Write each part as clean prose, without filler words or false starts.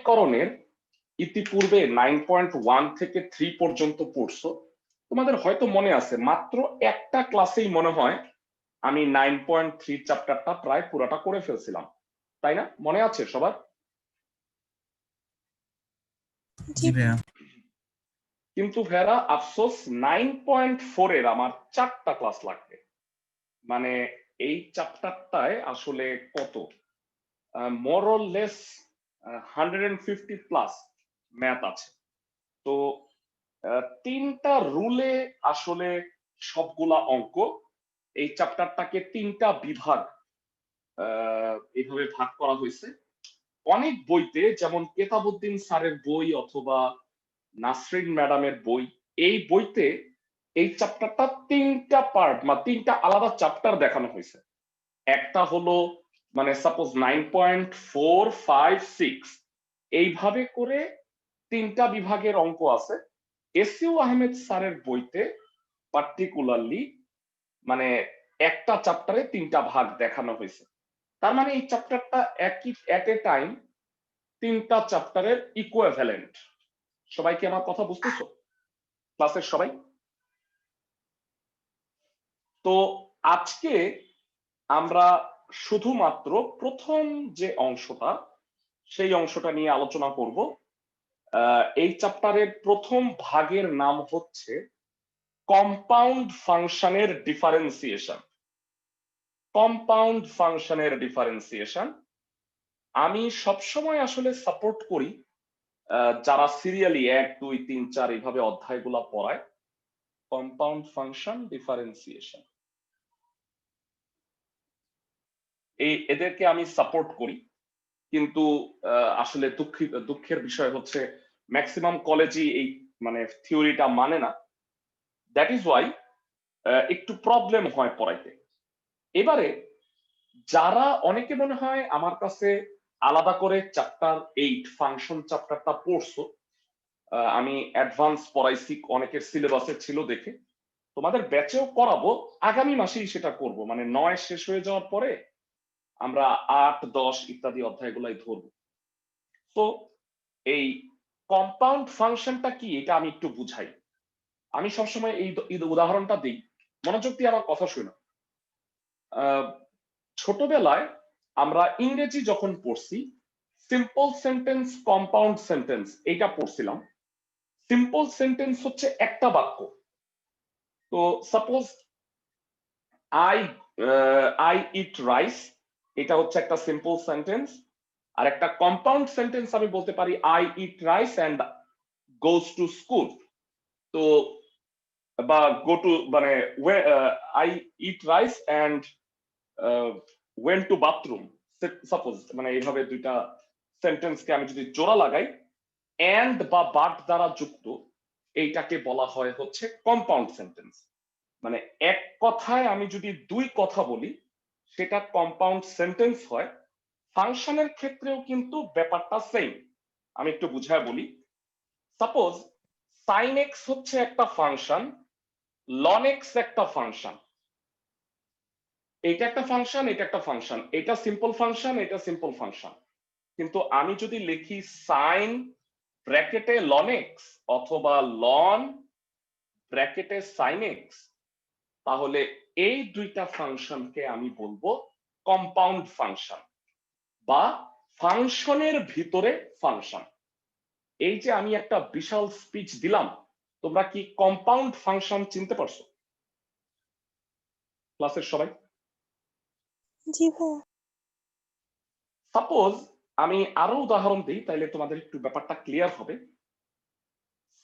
সমীকরণের ইতিপূর্বে 9.1 থেকে 3 পর্যন্ত পড়ছো, তোমাদের হয়তো মনে আছে মাত্র একটা ক্লাসেই মনে হয় আমি 9.3 চ্যাপ্টারটা প্রায় পুরোটা করে ফেলছিলাম, তাই না? মনে আছে সবার? জি ভাইয়া। কিন্তু ভেরা আফসোস 9.4 এর আমার 4টা ক্লাস লাগবে। মানে এই চ্যাপ্টারটায় আসলে কত more or less 150 plus math আছে। তো 3টা রুলে আসলে সবগুলা অঙ্ক, এই চ্যাপ্টারটাকে 3টা বিভাগ এইভাবে ভাগ করা হয়েছে। অনেক বইতে যেমন কেতাবউদ্দিন স্যারের বই অথবা নাসরিন ম্যাডামের বই, এই বইতে এই চ্যাপ্টারটা 3টা পার্ট বা 3টা আলাদা চ্যাপ্টার দেখানো হয়েছে। একটা হলো মানে সাপোজ 9.4, 5, 6 এইভাবে করে 3টা বিভাগের অঙ্ক আছে। এসইউ আহমেদ স্যারের বইতে পার্টিকুলারলি মানে একটা চ্যাপ্টারে 3টা ভাগ দেখানো হয়েছে। তার মানে এই চ্যাপ্টারটা একই এট এ টাইম 3টা চ্যাপ্টারের ইকুইভ্যালেন্ট। সবাই কি আমার কথা বুঝতেছো ক্লাসের সবাই? তো আজকে আমরা শুধুমাত্র প্রথম যে অংশটা সেই অংশটা নিয়ে আলোচনা করব। এই চ্যাপ্টারের প্রথম ভাগের নাম হচ্ছে কম্পাউন্ড ফাংশনের ডিফারেন্সিয়েশন। কম্পাউন্ড ফাংশনের ডিফারেন্সিয়েশন আমি সবসময় আসলে সাপোর্ট করি যারা সিরিয়ালি 1, 2, 3, 4 এইভাবে অধ্যায়গুলো পড়ায়। কম্পাউন্ড ফাংশন ডিফারেন্সিয়েশন এদেরকে আমি সাপোর্ট করি, কিন্তু আসলে দুঃখের বিষয় হচ্ছে ম্যাক্সিমাম কলেজই এই মানে থিওরিটা মানে না। দ্যাট ইজ ওয়াই একটু প্রবলেম হয় পড়াইতে। এবারে যারা অনেকে মনে হয় আমার কাছে আলাদা করে চ্যাপ্টার 8 ফাংশন চ্যাপ্টারটা পড়ছো, আমি অ্যাডভান্স পড়াইছি, অনেকের সিলেবাসে ছিল দেখে তোমাদের ব্যাচেও করাবো, আগামী মাসেই সেটা করব। মানে 9 শেষ হয়ে যাওয়ার পরে আমরা 8, 10 ইত্যাদি অধ্যায়গুলাই ধরবো। তো এই কম্পাউন্ড ফাংশনটা কি এটা আমি একটু বুঝাই। আমি সবসময় এই উদাহরণটা দিই, মনোযোগ দিয়ে আমার কথা শুনো। ছোটবেলায় আমরা ইংরেজি যখন পড়ছি সিম্পল সেন্টেন্স, কম্পাউন্ড সেন্টেন্স এইটা পড়ছিলাম। সিম্পল সেন্টেন্স হচ্ছে একটা বাক্য। তো সাপোজ আই ইট রাইস, এটা হচ্ছে একটা সিম্পল সেন্টেন্স। আর একটা কম্পাউন্ড সেন্টেন্স আমি বলতে পারি I eat rice and goes to school. তো বা গো টু মানে I eat rice and went to bathroom, suppose মানে এইভাবে দুইটা সেন্টেন্সকে আমি যদি জোড়া লাগাই এন্ড বা বাট দ্বারা যুক্ত, এইটাকে বলা হয় হচ্ছে কম্পাউন্ড সেন্টেন্স। মানে এক কথায় আমি যদি দুই কথা বলি সেটা কম্পাউন্ড সেন্টেন্স হয়। ফাংশনের ক্ষেত্রেও কিন্তু ব্যাপারটা সেম। আমি একটু বুঝায় বলি। সাপোজ সাইন এক্স হচ্ছে একটা ফাংশন, লন এক্স একটা ফাংশন, এইটা একটা ফাংশন, এটা একটা ফাংশন, এটা সিম্পল ফাংশন, এটা সিম্পল ফাংশন। কিন্তু আমি যদি লিখি সাইন ব্র্যাকেটে লন এক্স অথবা লন ব্র্যাকেটে সাইন এক্স, তাহলে এই দুইটা ফাংশনকে আমি বলবো কম্পাউন্ড ফাংশন বা ফাংশনের ভিতরে ফাংশন। এই যে আমি একটা বিশাল স্পিচ দিলাম, তোমরা কি কম্পাউন্ড ফাংশন চিনতে পারছো ক্লাসের সবাই? জি ভাইয়া। সাপোজ আমি আরো উদাহরণ দিই, তাইলে তোমাদের একটু ব্যাপারটা ক্লিয়ার হবে।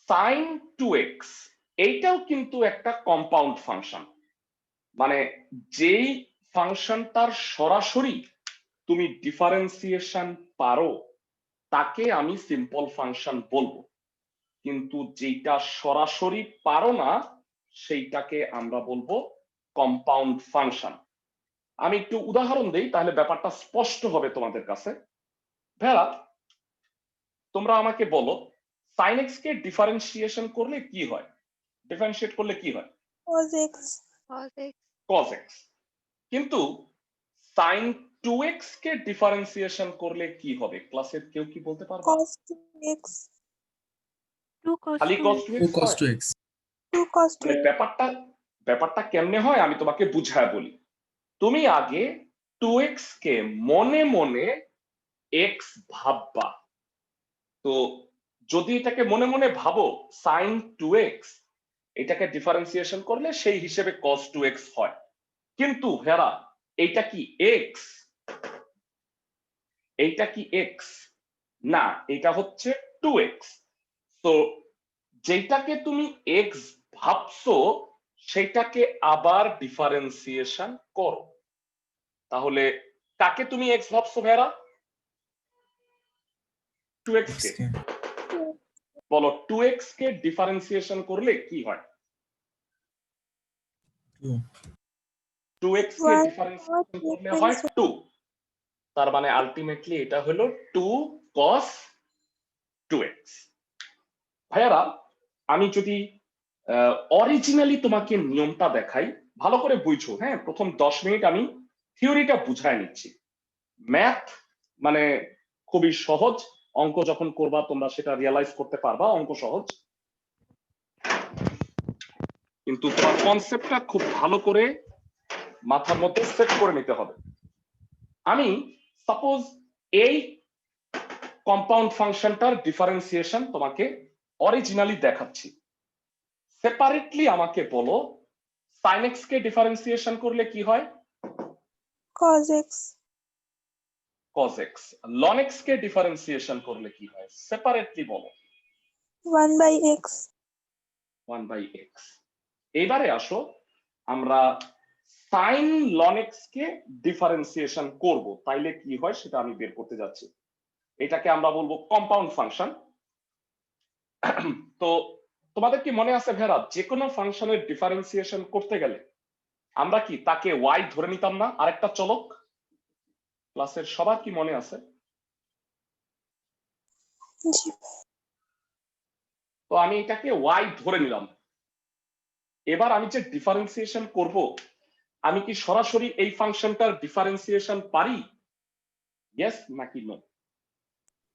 সাইন টু এক্স এইটাও কিন্তু একটা কম্পাউন্ড ফাংশন। মানে যেই ফাংশনটার সরাসরি তুমি ডিফারেন্সিয়েশন পারো তাকে আমি সিম্পল ফাংশন বলবো, কিন্তু যেটা সরাসরি পারো না সেইটাকে আমরা বলবো কম্পাউন্ড ফাংশন। আমি একটু উদাহরণ দেই তাহলে ব্যাপারটা স্পষ্ট হবে তোমাদের কাছে। ভেড়া, তোমরা আমাকে বলো সাইন এক্স কে ডিফারেন্সিয়েশন করলে কি হয়, ডিফারেন্সিয়েট করলে কি হয়? cos x। cos x। কিন্তু সাইন 2x কে ডিফারেন্সিয়েশন করলে কি হবে? ক্লাসের কেউ কি বলতে পারবে? cos 2x 2 cos খালি 2x cos 2x 2 cos হয়? 2x 2 cos মানে 2x ব্যাপারটা কেমনে হয় আমি তোমাকে বুঝায় বলি। তুমি আগে 2x কে মনে মনে x ভাববা। তো যদি এটাকে মনে মনে ভাবো sin 2x, এটাকে ডিফারেন্সিয়েশন করলে সেই হিসেবে cos 2x হয়। কিন্তু হেরা এইটা কি x? এইটা কি x? না, এটা হচ্ছে 2x। তো যেটাকে তুমি x ভাবছো সেটাকে আবার ডিফারেন্সিয়েশন করো। তাহলে কাকে তুমি x ভাবছো ভেরা? 2x x কে। কে বলো 2x কে ডিফারেন্সিয়েশন করলে কি হয়? 2 2x কে 1 ডিফারেন্সিয়েশন করলে হয় 2। তার মানে আলটিমেটলি এটা হলো 2 cos 2x। ভাইয়ারা, আমি যদি অরিজিনালি তোমাকে নিয়মটা দেখাই, ভালো করে বুঝো। হ্যাঁ, প্রথম 10 মিনিট আমি থিওরিটা বুঝায় নিচ্ছি। ম্যাথ মানে খুবই সহজ, অঙ্ক যখন করবা তোমরা সেটা রিয়ালাইজ করতে পারবা, অঙ্ক সহজ, কিন্তু তোমার কনসেপ্টটা খুব ভালো করে মাথার মধ্যে সেট করে নিতে হবে। আমি সাপোজ এই কম্পাউন্ড ফাংশনটার ডিফারেন্সিয়েশন তোমাকে অরিজিনালি দেখাচ্ছি। সেপারেটলি আমাকে বলো sin x কে ডিফারেন্সিয়েশন করলে কি হয়? cos x cos x। ln x কে ডিফারেন্সিয়েশন করলে কি হয়? সেপারেটলি বলো। 1/x 1/x। এবারে আসো আমরা sin ln x কে ডিফারেন্সিয়েশন করব, তাইলে কি হয় সেটা আমি বের করতে যাচ্ছি। এটাকে আমরা বলবো কম্পাউন্ড ফাংশন। তো তোমাদের কি মনে আছে ভেরা, যে কোনো ফাংশনের ডিফারেন্সিয়েশন করতে গেলে আমরা কি তাকে y ধরে নিতাম না, আরেকটা চলক? ক্লাসের সবার কি মনে আছে? জি তো আমি এটাকে y ধরে নিলাম। এবার আমি যে ডিফারেন্সিয়েশন করব, আমি কি সরাসরি এই ফাংশনটার ডিফারেন্সিয়েশন পারি? ইয়েস নাকি নো?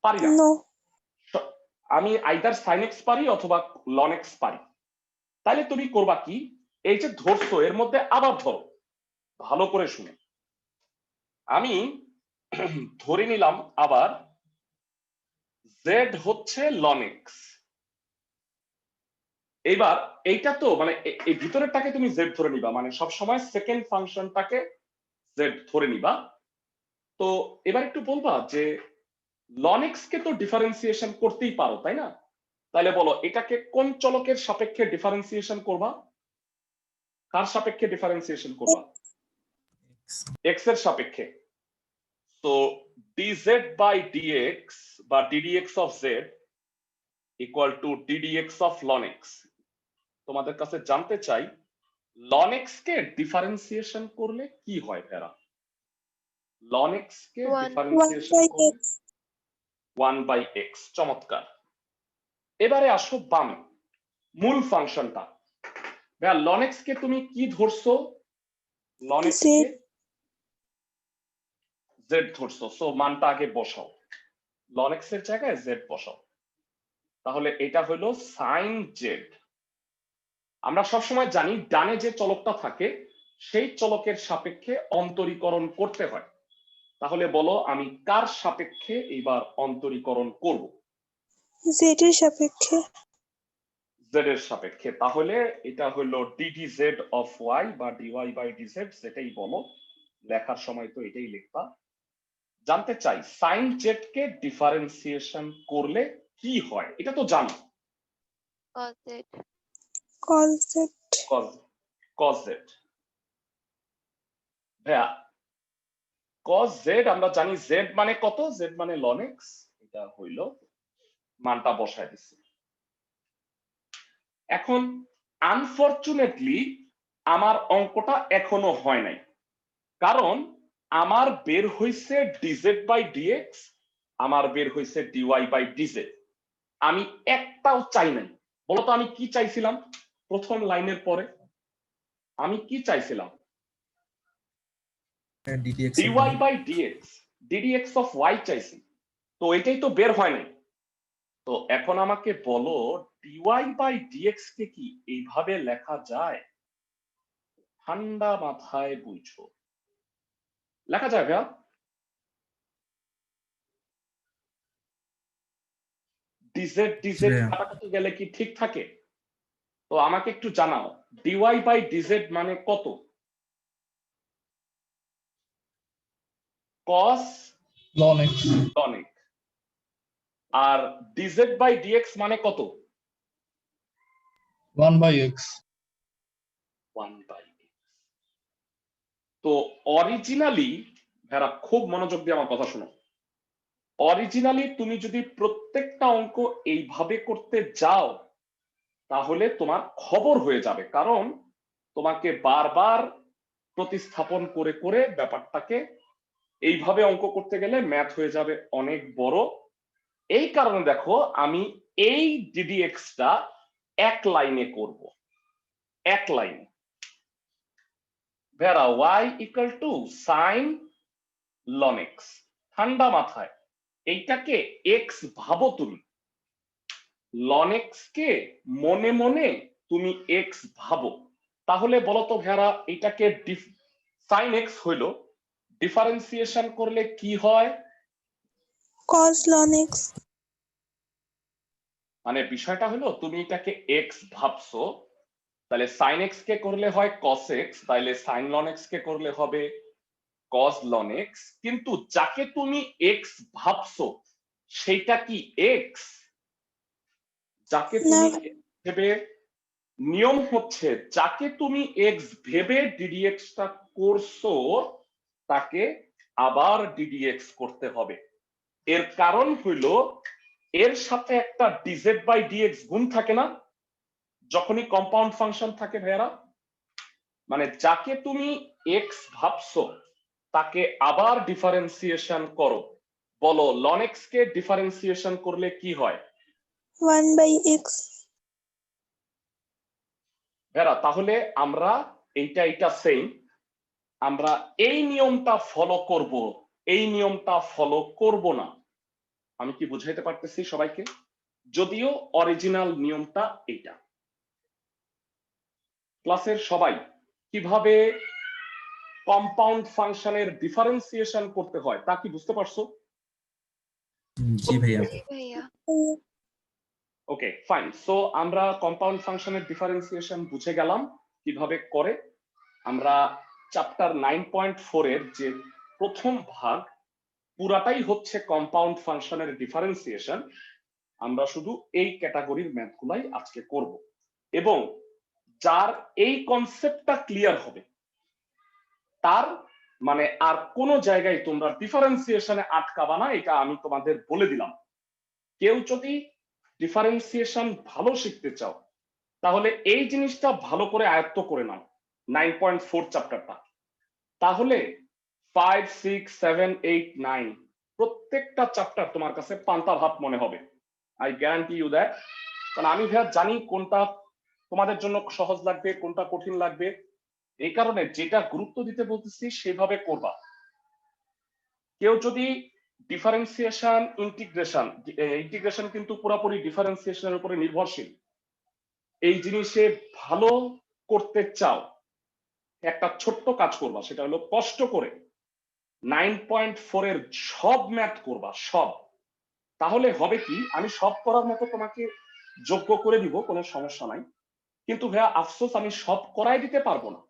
পারি না। no আমি আইদার sin x পারি অথবা ln x পারি। তাইলে তুমি করবা কি, এই যে ধরছো এর মধ্যে আবার ধরো, ভালো করে শুনে। আমি ধরে নিলাম আবার z হচ্ছে ln x। এইবার এইটা তো মানে এই ভিতরেরটাকে তুমি z ধরে নিবা, মানে সব সময় সেকেন্ড ফাংশনটাকে z ধরে নিবা। তো এবার একটু বলবা যে ln x কে তো ডিফারেন্সিয়েশন করতেই পারো, তাই না? তাহলে বলো এটাকে কোন চলকের সাপেক্ষে ডিফারেন্সিয়েশন করবা? কার সাপেক্ষে ডিফারেন্সিয়েশন করবা? x x এর সাপেক্ষে। তো dz by dx বা ddx of z equal to ddx of ln x। তোমাদের কাছে জানতে চাই ln x কে ডিফারেন্সিয়েশন করলে কি হয় ভেরা? ln x কে 1 ডিফারেন্সিয়েশন করলে 1/x 1/x। চমৎকার। এবারে আসো বামে মূল ফাংশনটা। ভাইয়া ln x কে তুমি কি ধরছো? ln x z কে z ধরছো, সো মানটা আগে বসাও, ln x এর জায়গায় z বসাও। তাহলে এটা হলো sin z। আমরা সবসময় জানি ডানে যে চলকটা থাকে সেই চলকের সাপেক্ষে অন্তরীকরণ করতে হয়। তাহলে বলো আমি কার সাপেক্ষে এইবার অন্তরীকরণ করব? z এর সাপেক্ষে z এর সাপেক্ষে। তাহলে এটা হলো ddz of y বা dy by dz, যেটাই বলো, লেখার সময় তো এটাই লিখবা। জানতে চাই sin z কে ডিফারেন্সিয়েশন করলে কি হয়? এটা তো জানো, cos z cos z cos z। ভাইয়া cos z আমরা জানি z মানে কত? z মানে ln x। এটা হইল মানটা বসায় দিচ্ছি। এখন আনফরচুনেটলি আমার অঙ্কটা এখনো হয় নাই, কারণ আমার বের হইছে dz by dx, আমার বের হইছে dy by dz। আমি একটাও চাই নাই। বলতো আমি কি চাইছিলাম? প্রথম লাইনের পরে আমি কি চাইছিলাম? DDX dy by dx ddx of y চাইছি, তো এটাই তো বের হয় নাই। তো এখন আমাকে বলো dy বাই dx কে কি এইভাবে লেখা যায়? ঠান্ডা মাথায় বুঝো, লেখা যায় ভাইয়া? dz dz ভাইয়া। কাটাকাটি গেলে কি ঠিক থাকে? তো আমাকে একটু জানাও dy বাই dz মানে কত? cos ln x ln x। আর dz বাই dx মানে কত? 1/x 1/x। তো অরিজিনালি ভাইরা খুব মনোযোগ দিয়ে আমার কথা শোনো, অরিজিনালি তুমি যদি প্রত্যেকটা অঙ্ক এইভাবে করতে যাও তাহলে তোমার খবর হয়ে যাবে, কারণ তোমাকে বারবার প্রতিস্থাপন করে করে ব্যাপারটাকে এইভাবে অঙ্ক করতে গেলে ম্যাথ হয়ে যাবে অনেক বড়। এই কারণে দেখো আমি এই ddx-টা এক লাইনে করব, এক লাইনে। ভেরা y equal to sine ln x। ঠান্ডা মাথায় এইটাকে x ভাবো তুমি, ln x কে মনে মনে তুমি x ভাবো। তাহলে বলো তো ভেরা এটাকে সাইন x হইলো, ডিফারেন্সিয়েশন করলে কি হয়? cos ln x, মানে বিষয়টা হলো তুমি এটাকে x ভাবছো, তাহলে sin x কে করলে হয় cos x, তাহলে sin ln x কে করলে হবে cos ln x। কিন্তু যাকে তুমি x ভাবছো সেটা কি x? যাকে তুমি না। ভেবে, নিয়ম হচ্ছে যাকে তুমি x ভেবে ddx টা করছো তাকে আবার ddx করতে হবে। এর কারণ হইলো এর সাথে একটা dz বাই dx গুণ থাকে না যখনই কম্পাউন্ড ফাংশন থাকে ভাইয়ারা? মানে যাকে তুমি x ভাবছো তাকে আবার ডিফারেন্সিয়েশন করো। বলো ln x কে ডিফারেন্সিয়েশন করলে কি হয়? 1/x, ভাইয়ারা তাহলে আমরা এইটা সেম, আমরা এই নিয়মটা ফলো করব, এই নিয়মটা ফলো করব না। আমি কি বুঝাইতে পারতেছি সবাইকে? যদিও অরিজিনাল নিয়মটা এইটা। ক্লাসের সবাই কিভাবে কম্পাউন্ড ফাংশনের ডিফারেন্সিয়েশন করতে হয় তা কি বুঝতে পারছো? জি ভাইয়া। ভাইয়া ওকে ফাইন। সো আমরা কম্পাউন্ড ফাংশনের ডিফারেন্সিয়েশন বুঝে গেলাম কিভাবে করে। আমরা চ্যাপ্টার 9.4 এর যে প্রথম ভাগ পুরাটাই হচ্ছে কম্পাউন্ড ফাংশনের ডিফারেন্সিয়েশন। আমরা শুধু এই ক্যাটাগরির ম্যাথগুলাই আজকে করব, এবং যার এই কনসেপ্টটা ক্লিয়ার হবে তার মানে আর কোন জায়গায় তোমরা ডিফারেন্সিয়েশনে আটকাবা না, এটা আমি তোমাদের বলে দিলাম। কেউ যদি ডিফারেন্সিয়েশন ভালো শিখতে চাও তাহলে এই জিনিসটা ভালো করে আয়ত্ত করে নাও 9.4 চ্যাপ্টারটা, তাহলে 5, 6, 7, 8, 9 প্রত্যেকটা চ্যাপ্টার তোমার কাছে পান্তা ভাত মনে হবে। I guarantee you that. কারণ আমি ভাইয়া জানি কোনটা তোমাদের জন্য সহজ লাগবে, কোনটা কঠিন লাগবে। এই কারণে যেটা গুরুত্ব দিতে বলতেছি সেভাবে করবা। কেউ যদি ডিফারেন্সিয়েশন ইন্টিগ্রেশন কিন্তু পুরোপুরি ডিফারেন্সিয়েশনের উপরে নির্ভরশীল, এই জিনিসে ভালো করতে চাও একটা ছোট্ট কাজ করবা, সেটা হলো কষ্ট করে 9.4 এর সব ম্যাথ করবা, সব। তাহলে হবে কি, আমি সব করার মতো তোমাকে যোগ্য করে দিব, কোনো সমস্যা নাই। কিন্তু ভাইয়া আফসোস আমি সব করাই দিতে পারবো না,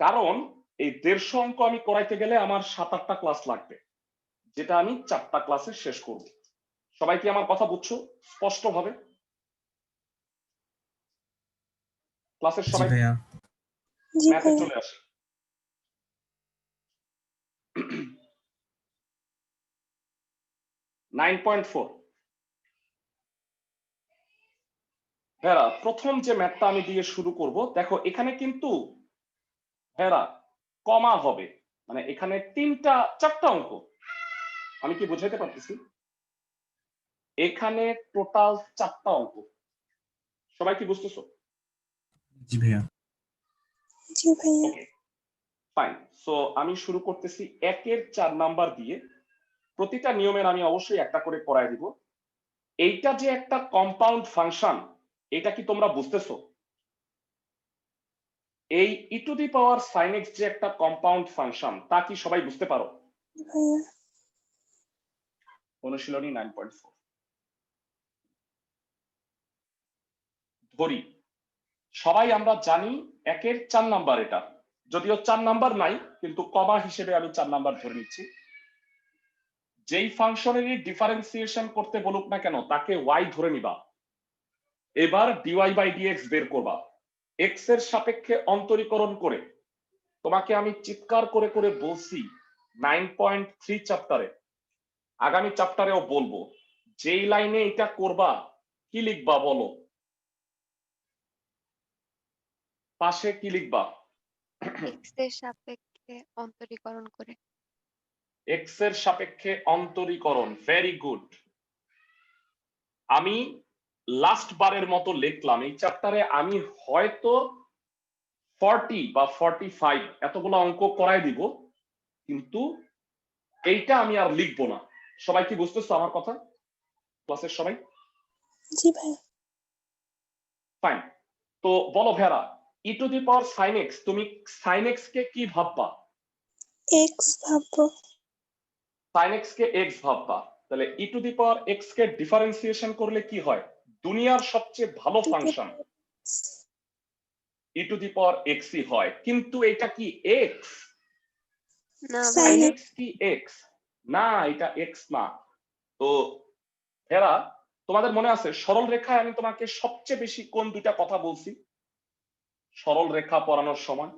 কারণ এই 150 অঙ্ক আমি করাইতে গেলে আমার 7-8টা ক্লাস লাগবে, যেটা আমি 4টা ক্লাসে শেষ করব। সবাই কি আমার কথা বুঝছো স্পষ্ট ভাবে? ক্লাসের জি সবাই ভাইয়া। জি ম্যাথে ভাইয়া, চলে আসে। নাইন পয়েন্ট ফোর হেরা, প্রথম যে ম্যাথটা আমি দিয়ে শুরু করব, দেখো এখানে কিন্তু হেরা কমা হবে, মানে এখানে 4টা অঙ্ক। আমি কি বুঝাইতে পারতেছি? এখানে টোটাল 4টা অঙ্ক। সবাই কি বুঝতেছো? জি ভাইয়া। জি ভাইয়া, ওকে, ফাইন। সো আমি শুরু করতেছি 1-এর 4 নাম্বার দিয়ে। প্রতিটা নিয়মের আমি অবশ্যই একটা করে করায় দিব। এইটা যে একটা কম্পাউন্ড ফাংশন, এটা কি তোমরা বুঝতেছো? এই E to the power sine X যে একটা কম্পাউন্ড ফাংশন, তা কি সবাই বুঝতে পারো? ভাইয়া অনুশীলনী 9.4 ধরি সবাই আমরা জানি 1-এর 4 নাম্বার এটা, যদিও 4 নাম্বার নাই কিন্তু কমা হিসেবে আমি 4 নাম্বার ধরে নিচ্ছি। যেই ফাংশনেরই ডিফারেন্সিয়েশন করতে বলুক না কেন তাকে ওয়াই ধরে নিবা। এবার ডিওয়াই বাই ডিএক্স বের করবা এক্স এর সাপেক্ষে অন্তরীকরণ করে। তোমাকে আমি চিৎকার করে করে বলছি 9.3 চ্যাপ্টারে, আগামী চ্যাপ্টারেও বলবো, যেই লাইনে এটা করবা কি লিখবা বলো? পাশে কি লিখবা? এক্স এর সাপেক্ষে অন্তরীকরণ করে। এক্স এর সাপেক্ষে অন্তরীকরণ, ভেরি গুড। আমি লাস্ট বারের মতো লিখলাম এই চ্যাপ্টারে আমি হয়তো 40 বা 45 এতগুলো অঙ্ক করাই দিব, কিন্তু এইটা আমি আর লিখবো না। সবাই কি বুঝতেছো আমার কথা? ক্লাসের সবাই? জি ভাইয়া। ফাইন। তো বলো ভেরা, E to the power sine X, তুমি সাইন এক্স কে কি ভাববা? এক্স ভাববো। সাইন এক্স কে এক্স ভাববা, তাহলে E to the power X কে ডিফারেন্সিয়েশন করলে কি হয়? দুনিয়ার সবচেয়ে ভালো ফাংশন ই টু দি পাওয়ার এক্সই হয়, কিন্তু এটা কি এক্স? না Sin সাইন ভাইয়া, এক্স কি এক্স? না, এটা এক্স না। তো ভেরা, তোমাদের মনে আছে সরল রেখায় আমি তোমাকে সবচেয়ে বেশি কোন দুইটা কথা বলছি সরল রেখা পড়ানোর সময়?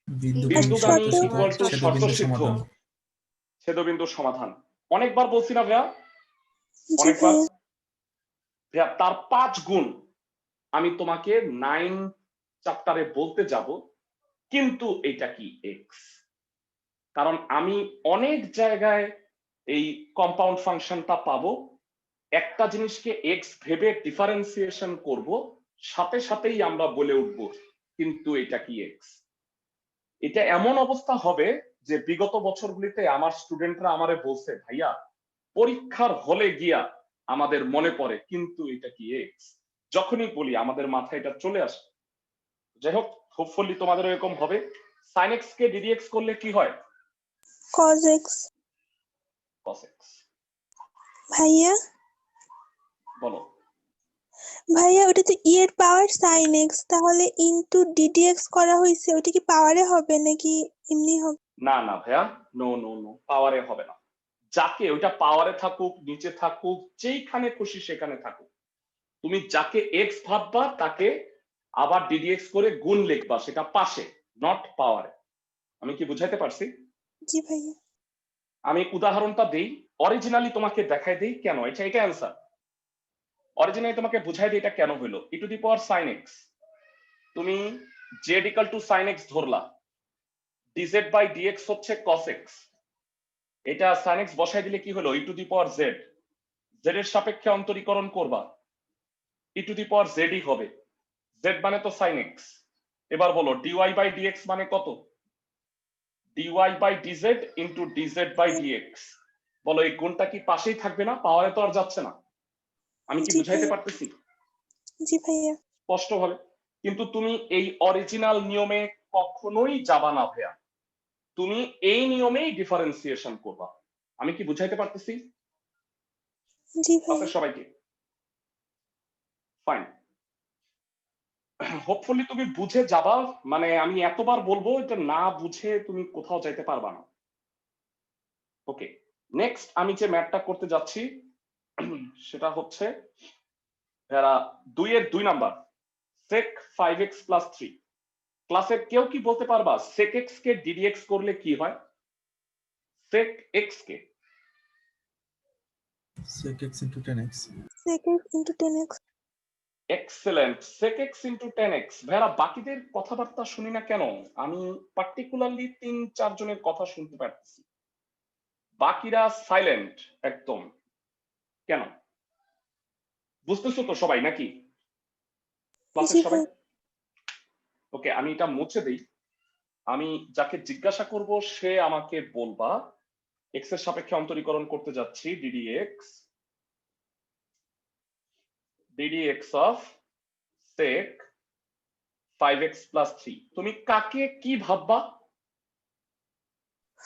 বিন্দুগামী শর্ত। ইকুয়াল টু শর্ত ছেদবিন্দু সিদ্ধ, সমাধান। ছেদবিন্দুর সমাধান। অনেকবার বলছি না ভাইয়া? জি অনেকবার। ভাইয়া। ভাইয়া তার 5 গুণ আমি তোমাকে 9 চ্যাপ্টারে বলতে যাব, কিন্তু এটা কি এক্স? কারণ আমি অনেক জায়গায় এই কম্পাউন্ড ফাংশনটা পাবো, একটা জিনিসকে এক্স ভেবে ডিফারেন্সিয়েশন করব, সাথে সাথেই আমরা বলে উঠবো কিন্তু এটা কি এক্স। এটা এমন অবস্থা হবে যে বিগত বছরগুলিতে আমার স্টুডেন্টরা আমারে বলছে, ভাইয়া পরীক্ষার হলে গিয়া আমাদের মনে পড়ে কিন্তু এটা কি এক্স। যখনই বলি আমাদের মাথায় এটা চলে আসে। যাই হোক, হোপফুলি তোমাদের এরকম হবে। সাইন এক্স কে ডিডিএক্স করলে কি হয়? cos x। Cos x. ভাইয়া বলো। ভাইয়া ওটা তো ই এর পাওয়ার সাইন এক্স, তাহলে ইনটু ডিডিএক্স করা হয়েছে, ওটা কি পাওয়ারে হবে নাকি এমনি হবে? না না ভাইয়া, নো নো নো, পাওয়ারে হবে না। যাকে ওইটা পাওয়ারে থাকুক নিচে থাকুক যেইখানে খুশি সেখানে থাকুক, তুমি যাকে এক্স ভাববা তাকে আবার ডিডিএক্স করে গুণ লিখবা, সেটা পাশে, নট পাওয়ারে। আমি কি বুঝাইতে পারছি? জি ভাইয়া। আমি উদাহরণটা দেই, অরিজিনালি তোমাকে দেখাই দেই কেন এটা অ্যান্সার। অরিজিনালি তোমাকে বুঝাই দিই এটা কেন হলো। E to the power sine X, তুমি Z equal to sine X ধরলা, ডিজেড বাই ডিএক্স হচ্ছে কস এক্স। এটা সাইন এক্স বসাই দিলে কি হলো? E to the power Z, Z এর সাপেক্ষে অন্তরীকরণ করবা, ই টু দি পাওয়ার জেডই হবে। জেড মানে তো সাইন এক্স। এবার বলো ডিওয়াই বাই ডিএক্স মানে কত? Dy by dz into dz by dx. বলো এই গুণটা কি পাশেই থাকবে না? পাওয়ারে তো আর যাচ্ছে না। আমি কি জি বুঝাইতে ভাইয়া। পারতেছি জি ভাইয়া। স্পষ্টভাবে? কিন্তু তুমি এই অরিজিনাল নিয়মে কখনোই যাবা না ভাইয়া, তুমি এই নিয়মেই ডিফারেন্সিয়েশন করবা। আমি কি বুঝাইতে পারতেছি জি ভাইয়া। সবাইকে? ফাইন। হোপফুলি তুমি বুঝে যাবা, মানে আমি এতবার বলবো এটা না বুঝে তুমি কোথাও যাইতে পারবা না। ওকে, নেক্সট আমি যে ম্যাথটা করতে যাচ্ছি সেটা হচ্ছে 2 এর 2 নাম্বার, sec 5x plus 3। ক্লাসের কেউ কি বলতে পারবা sec x কে ddx করলে কি হয়? sec x কে sec x into tan x। sec x into tan x। Excellent, sec x into tan x। ভাইরা বাকিদের কথাবার্তা শুনি না কেন? আমি পার্টিকুলারলি 3-4 জনের কথা শুনতে পাচ্ছি, বাকিরা সাইলেন্ট একদম। কেন? বুঝতেছো তো সবাই নাকি ক্লাসের জি সবাই? ভাইয়া। ওকে, আমি এটা মুছে দেই। আমি যাকে জিজ্ঞাসা করব সে আমাকে বলবা এক্স এর সাপেক্ষে অন্তরীকরণ করতে যাচ্ছি ddx of sec 5x plus 3 তুমি কাকে কি ভাববা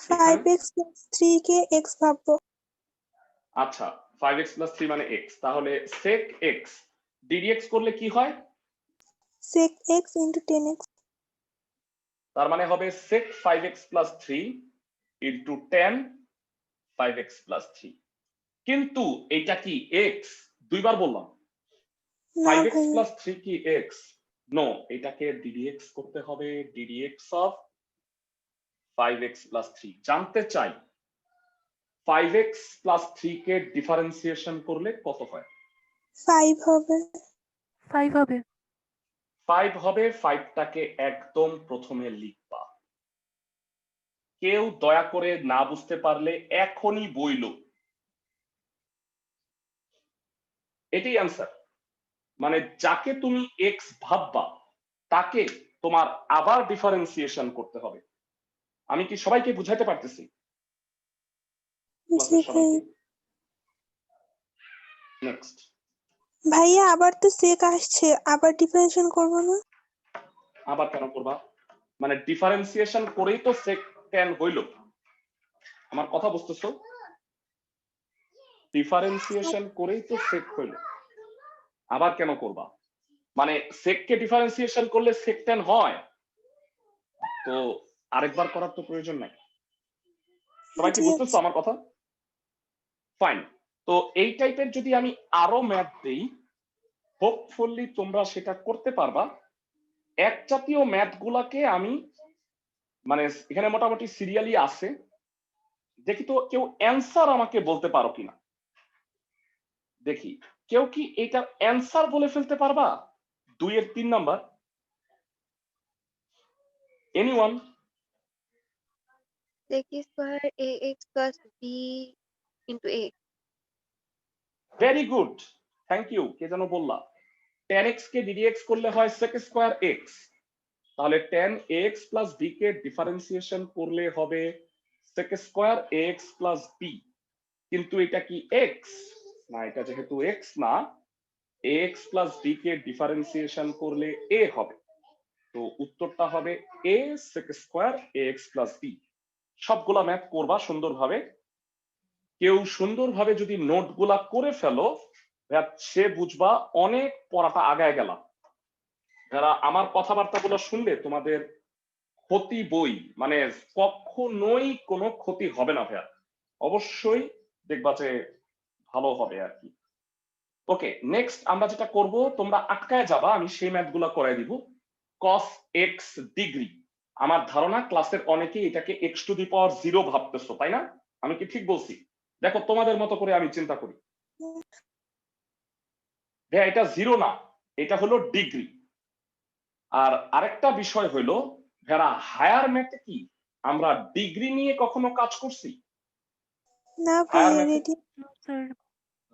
5x plus 3 কে x ভাববো। আচ্ছা 5x plus 3 মানে x, তাহলে sec x ddx করলে কি হয়? sec x into 10x। তার মানে হবে sec 5x plus 3 into 10 5x plus 3। কিন্তু এটা কি x? দুইবার বললাম না 5x ভাইয়া, plus 3 কি x? নো, এটাকে ddx করতে হবে ddx of 5x plus 3। জানতে চাই 5x plus 3 কে ডিফারেন্সিয়েশন করলে কত হয়? 5 হবে। 5 হবে। 5 হবে। 5টাকে একদম প্রথমে লিখবা। কেউ দয়া করে না বুঝতে পারলে এখনই বইলো। এটাই অ্যান্সার। মানে যাকে তুমি x ভাববা তাকে তোমার আবার ডিফারেন্সিয়েশন করতে হবে। আমি কি সবাইকে বুঝাইতে পারতেছি? জি ক্লাসের ভাই। সবাইকে। নেক্সট। ভাইয়া আবার তো sec আসছে, আবার ডিফারেন্সিয়েশন করবো না? আবার কেন করবা? মানে ডিফারেন্সিয়েশন করেই তো sec 10 হইলো। আমার কথা বুঝতেছো? ডিফারেন্সিয়েশন করেই তো sec হইলো, আবার কেন করবা? মানে sec কে ডিফারেন্সিয়েশন করলে sec 10 হয়, তো আরেকবার করার তো প্রয়োজন নাই। সবাই কি জি বুঝতেছো আচ্ছা। আমার কথা? ফাইন। তো এই টাইপের যদি আমি আরো ম্যাথ দেই, হোপফুলি তোমরা সেটা করতে পারবা। এক জাতীয় ম্যাথ গুলাকে আমি মানে এখানে মোটামুটি সিরিয়ালি আছে, দেখি তো কেউ অ্যান্সার আমাকে বলতে পারো কিনা। দেখি কেউ কি এটার অ্যান্সার বলে ফেলতে পারবা? 2 এর 3 number. Anyone? sec square ax plus b into a। Very good, thank you. কে যেন বললা 10x কে ddx করলে হয় sec স্কয়ার x, তাহলে 10ax plus b কে ডিফারেন্সিয়েশন করলে হবে sec square ax plus b। কিন্তু এটা কি x না? এটা যেহেতু x না, ax plus b কে ডিফারেন্সিয়েশন করলে a হবে। তো উত্তরটা হবে a sec square ax plus b। সবগুলা ম্যাথ করবা সুন্দরভাবে। কেউ সুন্দরভাবে যদি নোটগুলা করে ফেলো, সে বুঝবা অনেক পড়াটা আগায় গেলাম। যারা আমার কথাবার্তাগুলো শুনলে তোমাদের ক্ষতি বই মানে কখনোই কোনো ক্ষতি হবে না ভাইয়া, অবশ্যই দেখবা যে ভালো হবে আর কি। ওকে, নেক্সট আমরা যেটা করব, তোমরা আটকায় যাবা, আমি সেই ম্যাথগুলো করাই দিব। cos x degree. আমার ধারণা ক্লাসের অনেকেই এটাকে x টু দি পাওয়ার 0 ভাবতেছো, তাই না? আমি কি ঠিক বলছি? দেখো তোমাদের মতো করে আমি চিন্তা করি। ভাইয়া এটা 0 না, এটা হলো ডিগ্রি। আর আরেকটা বিষয় হলো যারা হায়ার ম্যাথে কি আমরা ডিগ্রি নিয়ে কখনো কাজ করছি? না হায়ার ভাইয়া, ম্যাথে রেডি।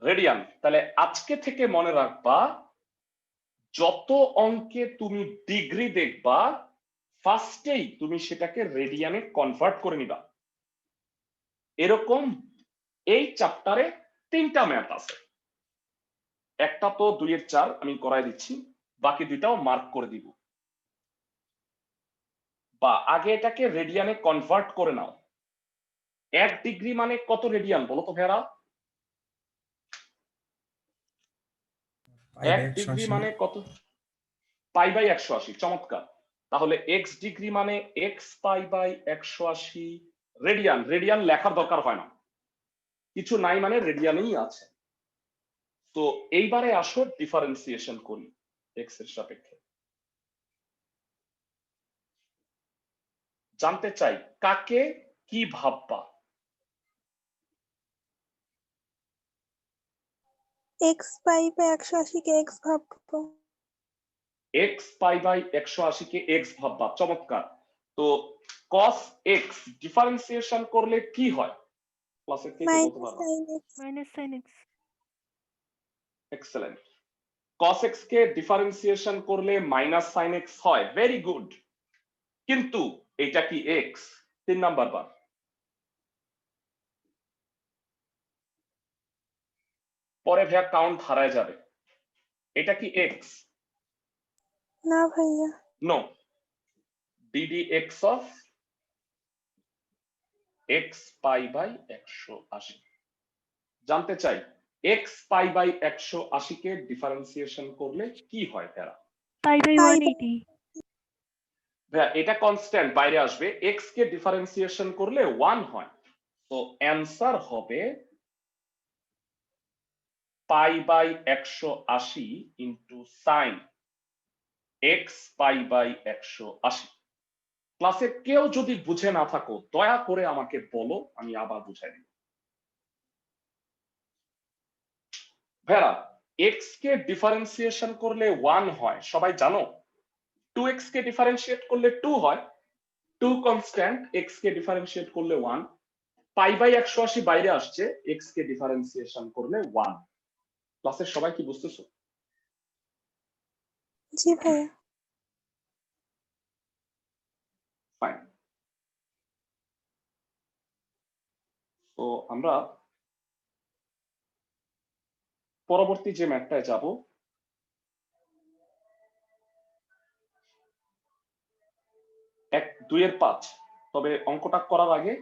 রেডিয়ান। তাহলে আজকে থেকে মনে রাখবা, যত অঙ্কে তুমি ডিগ্রি দেখবা ফার্স্টেই তুমি সেটাকে রেডিয়ানে কনভার্ট করে নিবা। এরকম এই চ্যাপ্টারে 3টা ম্যাথ আছে, একটা তো 2 এর 4 আমি করাই দিচ্ছি, বাকি 2টাও মার্ক করে দিব। বা আগে এটাকে রেডিয়ানে কনভার্ট করে নাও। 1 ডিগ্রি মানে কত রেডিয়ান বলো তো ভেরা? পাই 1 বাই ডিগ্রি 180। মানে কত? Pi by 180। চমৎকার। তাহলে এক্স ডিগ্রি মানে x pi by 180 radian. Radian লেখার দরকার হয় না, কিছু নাই মানে রেডিয়ানেই আছে। তো এইবারে আসো ডিফারেন্সিয়েশন করি এক্স এর সাপেক্ষে। জানতে চাই কাকে কি ভাববা? x পাই বাই 180 কে x ভাববো। এক্স পাই বাই 180 কে এক্স ভাববা, চমৎকার। তো cos x ডিফারেন্সিয়েশন করলে কি হয়? ক্লাসে কে কে বলতে মাইনাস পারবা? Sine x। Minus sine x। Excellent. cos x কে ডিফারেন্সিয়েশন করলে মাইনাস সাইন x হয়, ভেরি গুড। কিন্তু এটা কি এক্স? 3 নাম্বার বার। পরে ভাইয়া কাউন্ট হারায় যাবে। এটা কি এক্স? না ভাইয়া। No. ddx of x pi by 180। জানতে চাই x পাই বাই 180 কে ডিফারেন্সিয়েশন করলে কি হয় ভাইয়া? Pi by pi 180। ভাইয়া এটা কনস্ট্যান্ট বাইরে আসবে, x কে ডিফারেন্সিয়েশন করলে 1 হয়। তো অ্যানসার হবে pi by 180 into sine x pi by 180। ক্লাসে কেউ যদি বুঝে না থাকো দয়া করে আমাকে বলো, আমি আবার বুঝাই দিব। ভাইয়া x কে ডিফারেন্সিয়েশন করলে 1 হয় সবাই জানো। 2x কে ডিফারেন্সিয়েট করলে 2 হয়, 2 কনস্ট্যান্ট, x কে ডিফারেন্সিয়েট করলে 1, পাই বাই 180 বাইরে আসছে, x কে ডিফারেন্সিয়েশন করলে 1। ক্লাসের সবাই কি বুঝতেছো? জি ভাইয়া। ফাইন। তো আমরা পরবর্তী যে ম্যাথটায় যাব, এক 2-5। তবে অঙ্কটা করার আগে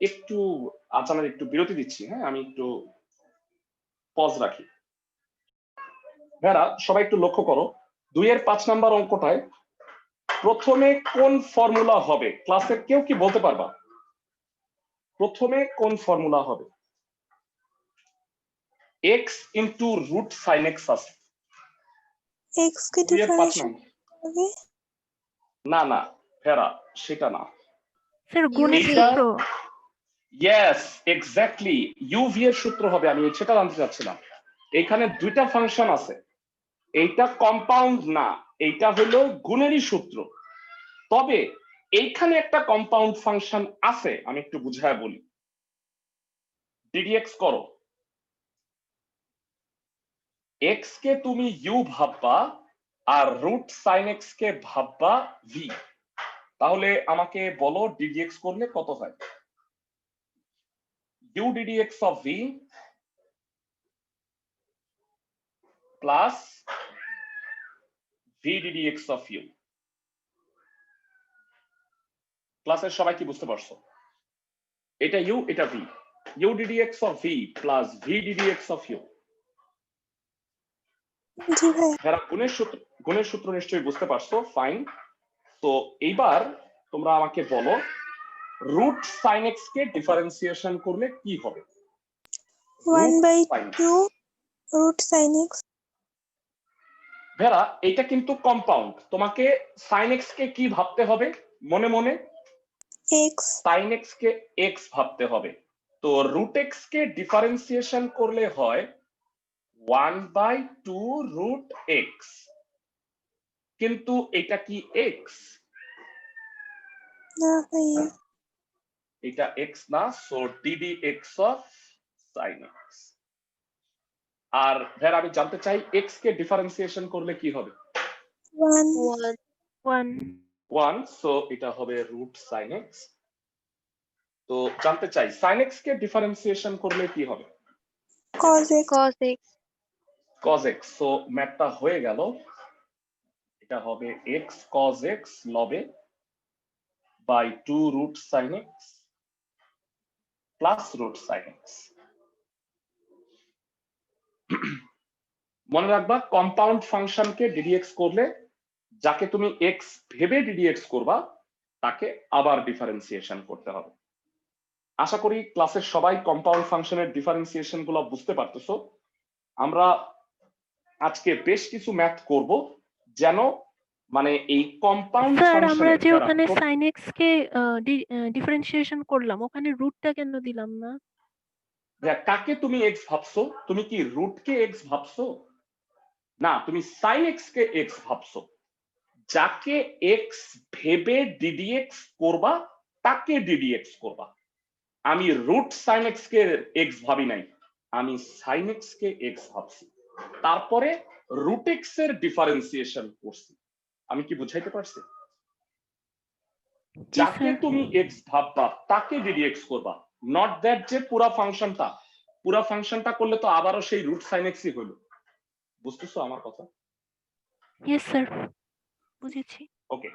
একটু আচানের একটু বিরতি দিচ্ছি। হ্যাঁ, আমি একটু পজ রাখি। ভাইরা সবাই একটু লক্ষ্য করো, 2-5 নাম্বার অঙ্কটায় প্রথমে কোন ফর্মুলা হবে? ক্লাসে কেউ কি বলতে পারবা প্রথমে কোন ফর্মুলা হবে? x into root sine x আছে। x কে 2-5 ডিফারেন্সিয়েট নাম্বার। হবে। না না ভেরা, সেটা না। স্যার গুণের UV সূত্র। ইয়েস এক্স্যাক্টলি, ইউভি এর সূত্র হবে। আমি সেটা জানতে চাচ্ছিলাম। এখানে দুইটা ফাংশন আছে, এইটা কম্পাউন্ড না, এইটা হলো গুণেরই সূত্র। তবে এইখানে একটা কম্পাউন্ড ফাংশন আছে, আমি একটু বুঝায় বলি। ddx করো, x কে তুমি u ভাববা আর রুট সাইন এক্স কে ভাববা v। তাহলে আমাকে বলো ddx করলে কত হয়? u ddx of v plus v ddx of u। ক্লাসের সবাই কি বুঝতে পারছো? এটা u, এটা v। u ddx of v plus v ddx of u। জি ভাইয়া। যারা গুণের সূত্র নিশ্চয়ই বুঝতে পারছো। ফাইন। তো এইবার তোমরা আমাকে বলো রুট সাইন এক্স কে ডিফারেন্সিয়েশন করলে কি হবে? 1/2 রুট সাইন এক্স। ভেরা এটা কিন্তু কম্পাউন্ড, তোমাকে সাইন এক্স কে কি ভাবতে হবে? মনে মনে এক্স। সাইন এক্স কে এক্স ভাবতে হবে। তো রুট এক্স কে ডিফারেন্সিয়েশন করলে হয় 1/2 রুট এক্স। কিন্তু এটা কি এক্স? না ভাইয়া। এটা এক্স না, so ddx of sin x। আর ভেরা আমি জানতে চাই এক্স কে ডিফারেন্সিয়েশন করলে কি হবে? 1 1 1, সো এটা হবে রুট সাইন এক্স। তো জানতে চাই সাইন এক্স কে ডিফারেন্সিয়েশন করলে কি হবে? cos x। cos x cos x। So ম্যাথটা হয়ে গেল, এটা হবে x cos x লবে by 2 root sine X plus root sine X. মনে রাখবা কম্পাউন্ড ফাংশনকে ddx করলে যাকে তুমি x ভেবে ddx করবা তাকে আবার ডিফারেন্সিয়েশন করতে হবে। আশা করি ক্লাসের সবাই কম্পাউন্ড ফাংশনের ডিফারেন্সিয়েশন গুলো বুঝতে পারতেছো। আমরা আজকে বেশ কিছু ম্যাথ করব, যেন মানে এই কম্পাউন্ড স্যার আমরা যে ফাংশনের ওখানে sin x কে ডিফারেন্সিয়েশন করলাম, ওখানে রুটটা কেন দিলাম না? কাকে তুমি x ভাবছো? তুমি কি রুট কে x ভাবছো? না, তুমি sin x কে x ভাবছো। যাকে x ভেবে ddx করবা তাকে ddx করবা। আমি রুট সাইন এক্স কে x ভাবি নাই, আমি সাইন এক্স কে x ভাবছি, তারপরে রুট এক্স এর ডিফারেন্সিয়েশন করছি। আমি কি বুঝাইতে পারছি? জি যাকে স্যার। তুমি এক্স ভাববা তাকে ডিডিএক্স করবা, নট দ্যাট যে পুরা ফাংশনটা করলে তো আবারও সেই রুট সাইন এক্সই হলো। বুঝতেছো আমার কথা? ইয়েস স্যার, বুঝেছি। ওকে,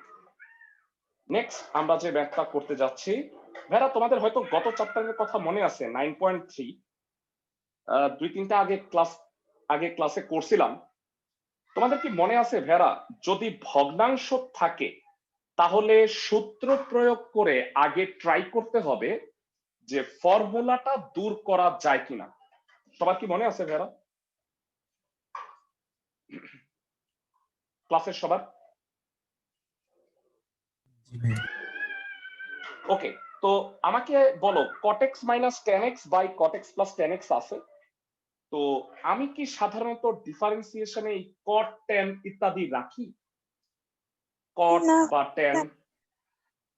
নেক্সট আমরা যে ম্যাথটা করতে যাচ্ছি, ভেরা তোমাদের হয়তো গত চ্যাপ্টারের কথা মনে আছে 9.3, 2-3টা আগে ক্লাসে করছিলাম। তোমাদের কি মনে আছে ভেরা, যদি ভগ্নাংশ থাকে তাহলে সূত্র প্রয়োগ করে আগে ট্রাই করতে হবে যে ফর্মুলাটা দূর করা যায় কিনা। সবার কি মনে আছে ভেরা? ক্লাসের সবার? জি ভাইয়া। ওকে, তো আমাকে বলো cot x minus tan x by cot x plus tan x আছে, তো আমি কি সাধারণত ডিফারেন্সিয়েশনে এই cot tan ইত্যাদি রাখি, cot না বা tan?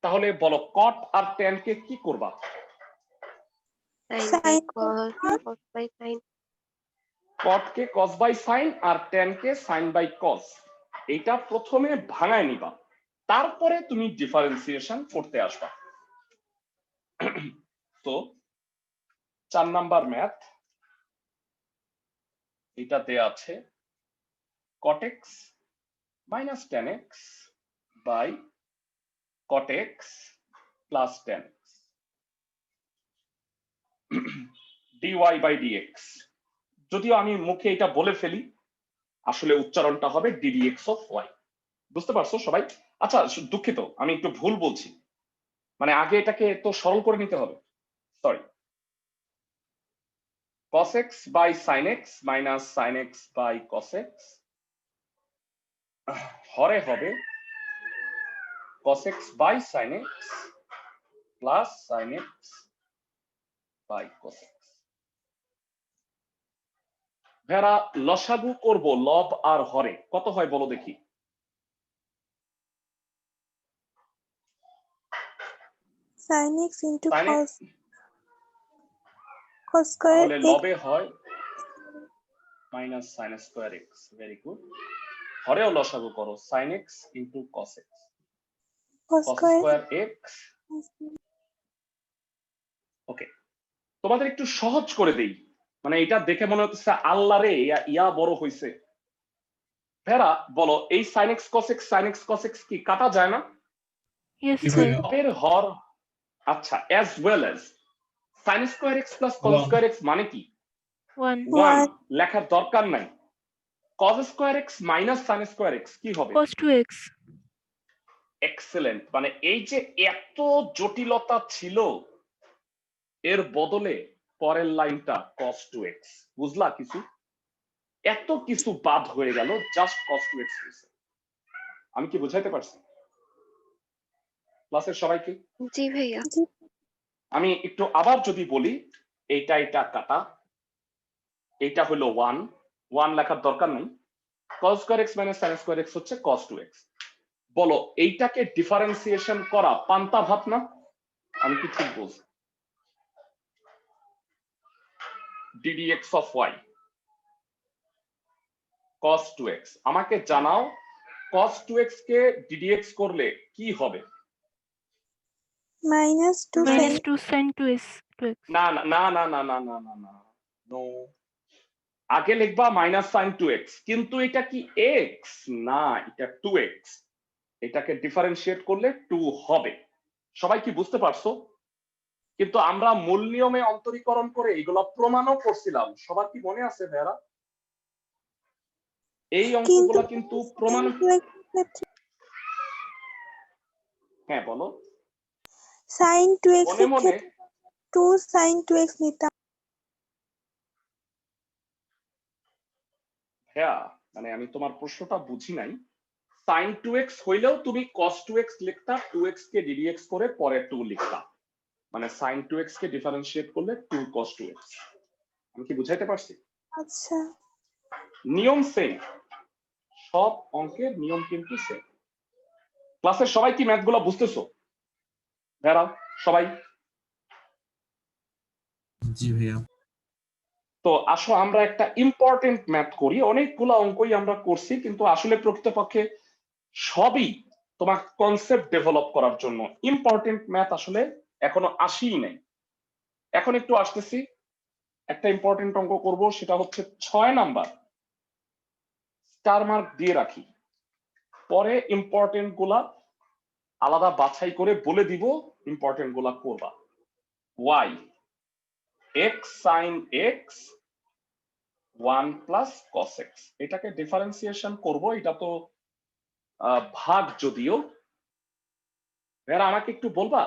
তাহলে বলো cot আর tan কে কি করবা? sin by sine cos, cos by sin. cot কে cos বাই sin আর tan কে sin বাই cos, এটা প্রথমে ভাঙায় নিবা, তারপরে তুমি ডিফারেন্সিয়েশন করতে আসবা। তো 4 নাম্বার ম্যাথ, এটা দেয়া আছে cot x minus tan x by cot x plus tan x dy by dx। যদিও আমি মুখে এটা বলে ফেলি, আসলে উচ্চারণটা হবে ddx of y। বুঝতে পারছো সবাই? আচ্ছা, দুঃখিত আমি একটু ভুল বলছি, মানে আগে এটাকে তো সরল করে নিতে হবে, sorry. cos x by sin x minus sin x by cos x হরে হবে cos x by sin x plus sin x by cos x। ভেরা লসাগু করব লব আর হরে, কত হয় বলো দেখি? sin x into sin x, cos square তাহলে x লবে হয় minus sin square x, very good. হরেও লসাগু করো sin x into cos x, cos cos square square x। ওকে, তোমাদের একটু সহজ করে দেই, মানে এটা দেখে মনে হচ্ছে আল্লাহ রে ইয়া বড় হইছে। ভেরা বলো এই sin x cos x sin x cos x কি কাটা যায় না? ইয়েস জি স্যার। ভাইয়া। লবের হর, আচ্ছা, as well as sin square x plus cos One. Square x মানে কি? 1 1 লেখার দরকার নাই। cos square x minus sin square x কি হবে? cos 2x। এক্সেলেন্ট, মানে এই যে এত জটিলতা ছিল এর বদলে পরের লাইনটা cos 2x, বুঝলা কিছু? এত কিছু বাদ হয়ে গেল জাস্ট cos 2x হয়েছে। আমি কি বুঝাইতে পারছি ক্লাসের সবাইকে? জি ভাইয়া। জি আমি একটু আবার যদি বলি, এটা কাটা, এটা হলো 1 লেখার দরকার নেই। cos square x minus sin square x হচ্ছে cos 2x। বলো এইটাকে ডিফারেন্সিয়েশন করা পান্তা ভাত না? আমি কি ঠিক বলছি? ddx of y cos 2x, আমাকে জানাও cos 2x কে ddx করলে কি হবে? minus 2 sin minus 2 sin 2x 2x। না না না না না না না না না, নো, আগে লিখবা মাইনাস সাইন 2x, কিন্তু এটা কি x না, এটা 2x, এটাকে ডিফারেন্সিয়েট করলে 2 হবে। সবাই কি বুঝতে পারছো? কিন্তু আমরা মূল নিয়মে অন্তরীকরণ করে এগুলো প্রমাণও করছিলাম, সবার কি মনে আছে ভাইরা? এই কিন্তু অঙ্কগুলো কিন্তু প্রমাণ, sin 2x এর ক্ষেত্রে হ্যাঁ বলো। sin 2x মনে এর মনে ক্ষেত্রে 2 sin 2x নিতাম। হ্যাঁ, মানে আমি তোমার প্রশ্নটা বুঝি নাই। sin 2x হইলেও তুমি cos 2x লিখতা, 2x কে ddx করে পরে 2 লিখতা, মানে sin 2x কে ডিফারেন্সিয়েট করলে 2 cos 2x। আমি কি বুঝাইতে পারছি? আচ্ছা নিয়ম সেম, সব অঙ্কের নিয়ম কিন্তু সেম। ক্লাসের সবাই কি ম্যাথগুলো বুঝতেছো ভেরা? সবাই? জি ভাইয়া। তো আসো আমরা একটা ইম্পর্টেন্ট ম্যাথ করি, অনেকগুলো অঙ্কই আমরা করছি কিন্তু আসলে প্রকৃতপক্ষে সবই তোমার কনসেপ্ট ডেভেলপ করার জন্য। ইম্পর্টেন্ট ম্যাথ আসলে এখনো আসেই নাই, এখন একটু আসতেছি। একটা ইম্পর্টেন্ট অঙ্ক করব, সেটা হচ্ছে 6 নাম্বার। স্টার মার্ক দিয়ে রাখি, পরে ইম্পর্টেন্ট গুলা আলাদা বাছাই করে বলে দিব, ইম্পর্টেন্ট গুলা করবা। y x sin x 1 plus cos x, এটাকে ডিফারেন্সিয়েশন করব। এটা তো ভাগ, যদিও এরা আমাকে একটু বলবা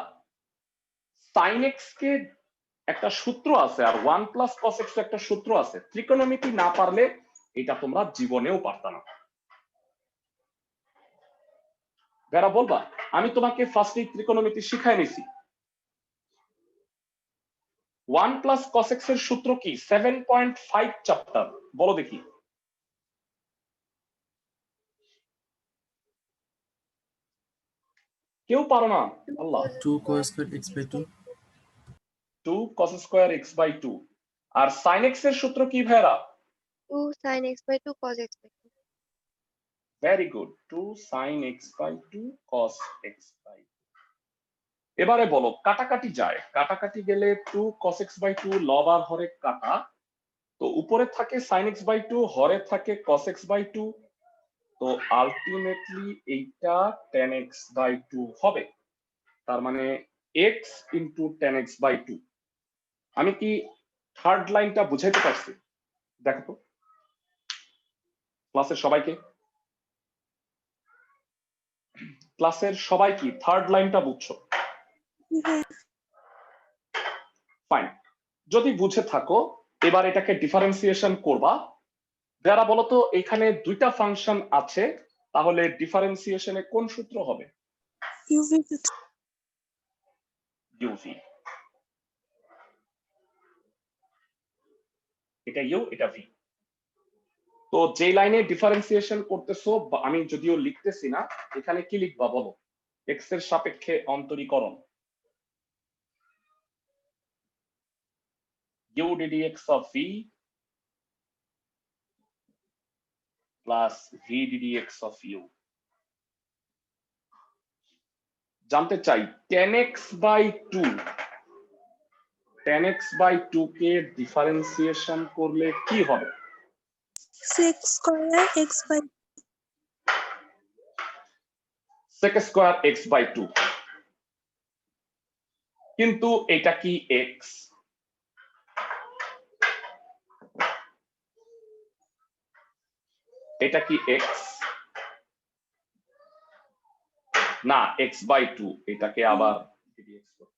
sin x কে একটা সূত্র আছে আর 1 প্লাস cos x একটা সূত্র আছে, ত্রিকোণমিতি না পারলে এটা তোমরা জীবনেও পারতা না। যারা বলবা, আমি তোমাকে ফার্স্টে ত্রিকোণমিতি শিখাই নিছি। 1 প্লাস cos x এর সূত্র কি? 7.5 চ্যাপ্টার, বলো দেখি। কেউ পারো না? আল্লাহ। 2 cos square x by 2. 2 cos square x by 2। আর sin x এর সূত্র কি ভাইরা? 2 sin x by 2 cos x by 2. Very good, 2 sin x by 2 cos x by 2। এবারে বলো, কাটাকাটি যায়, কাটাকাটি গেলে 2 cos x বাই 2 লব আর হরে কাটা, তো উপরে থাকে sin x বাই 2, হরে থাকে cos x বাই 2, তো আলটিমেটলি এইটা tan x বাই 2 হবে। তার মানে x into tan x by 2। আমি কি থার্ড লাইনটা বুঝাইতে পারছি? দেখো তো ক্লাসের সবাইকে, ক্লাসের সবাই কি থার্ড লাইনটা বুঝছো? ফাইন, যদি বুঝে থাকো এবার এটাকে ডিফারেন্সিয়েশন করবা। যারা বলো তো এখানে দুইটা ফাংশন আছে, তাহলে ডিফারেন্সিয়েশনে কোন সূত্র হবে? UV UV. এটা ইউ, এটা ভি। তো যে লাইনে ডিফারেন্সিয়েশন করতেছো, আমি যদিও লিখতেছি না, এখানে কি লিখবা বলো? এক্স এর সাপেক্ষে অন্তরীকরণ, u ddx of v plus v ddx of u। জানতে চাই tan x by 2, tan x by 2 কে ডিফারেন্সিয়েশন করলে কি হবে? sec square x by sec square x by 2। কিন্তু এটা কি x? এটা কি x? না, x by 2, এটাকে আবার ddx করো।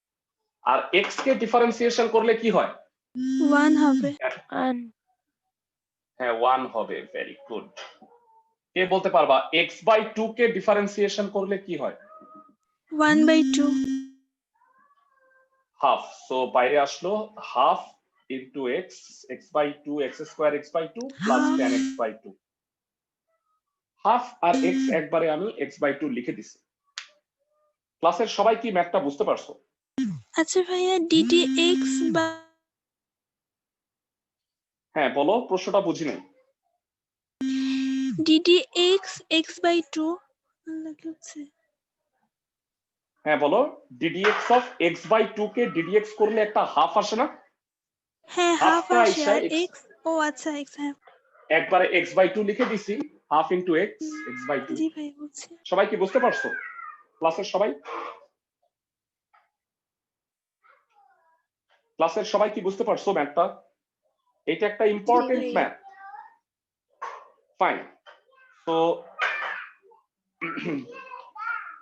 আর x কে ডিফারেন্সিয়েশন করলে কি হয়? 1 হবে। হ্যাঁ 1 হবে, ভেরি গুড। কে বলতে পারবা x by 2 কে ডিফারেন্সিয়েশন করলে কি হয়? 1 বাই 2 হাফ। সো বাইরে আসলো half into x, x by 2, x square x by 2 plus Half. tan x by 2। Half আর x একবারে আমি x by 2 লিখে দিছি। ক্লাসের সবাই কি ম্যাথটা বুঝতে পারছো? আচ্ছা ভাইয়া ddx বা হ্যাঁ বলো, প্রশ্নটা বুঝি নাই। ddx x বাই 2 লাগছে। হ্যাঁ বলো, ddx of x by 2 K ddx করলে একটা হাফ আসে না? হ্যাঁ হাফ হাফটা আসে আইসা আর x, x, ও আচ্ছা x, হ্যাঁ একবারে x by 2 লিখে দিছি, half into x, x by 2। জি ভাই বুঝছি। সবাই কি বুঝতে পারছো? ক্লাসের সবাই, ক্লাসের সবাই কি বুঝতে পারছো ম্যাথটা? এটা একটা ইম্পর্টেন্ট ভাইয়া। ম্যাথ। ফাইন, তো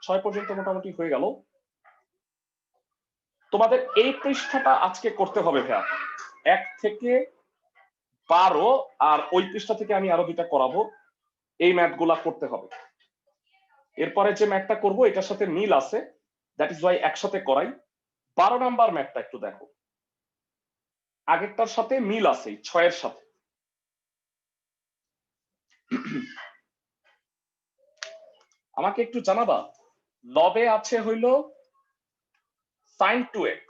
6 পর্যন্ত মোটামুটি হয়ে গেল। তোমাদের এই পৃষ্ঠাটা আজকে করতে হবে ভাইয়া, 1 থেকে 12, আর ওই পৃষ্ঠা থেকে আমি আরো 2টা করাবো। এই ম্যাথগুলা করতে হবে। এরপরে যে ম্যাথটা করব এটার সাথে মিল আছে, দ্যাট ইজ ওয়াই একসাথে করাই। 12 নাম্বার ম্যাথটা একটু দেখো, আগেরটার সাথে মিল আছে 6 এর সাথে। আমাকে একটু জানাবা, লবে আছে হইল sin 2x,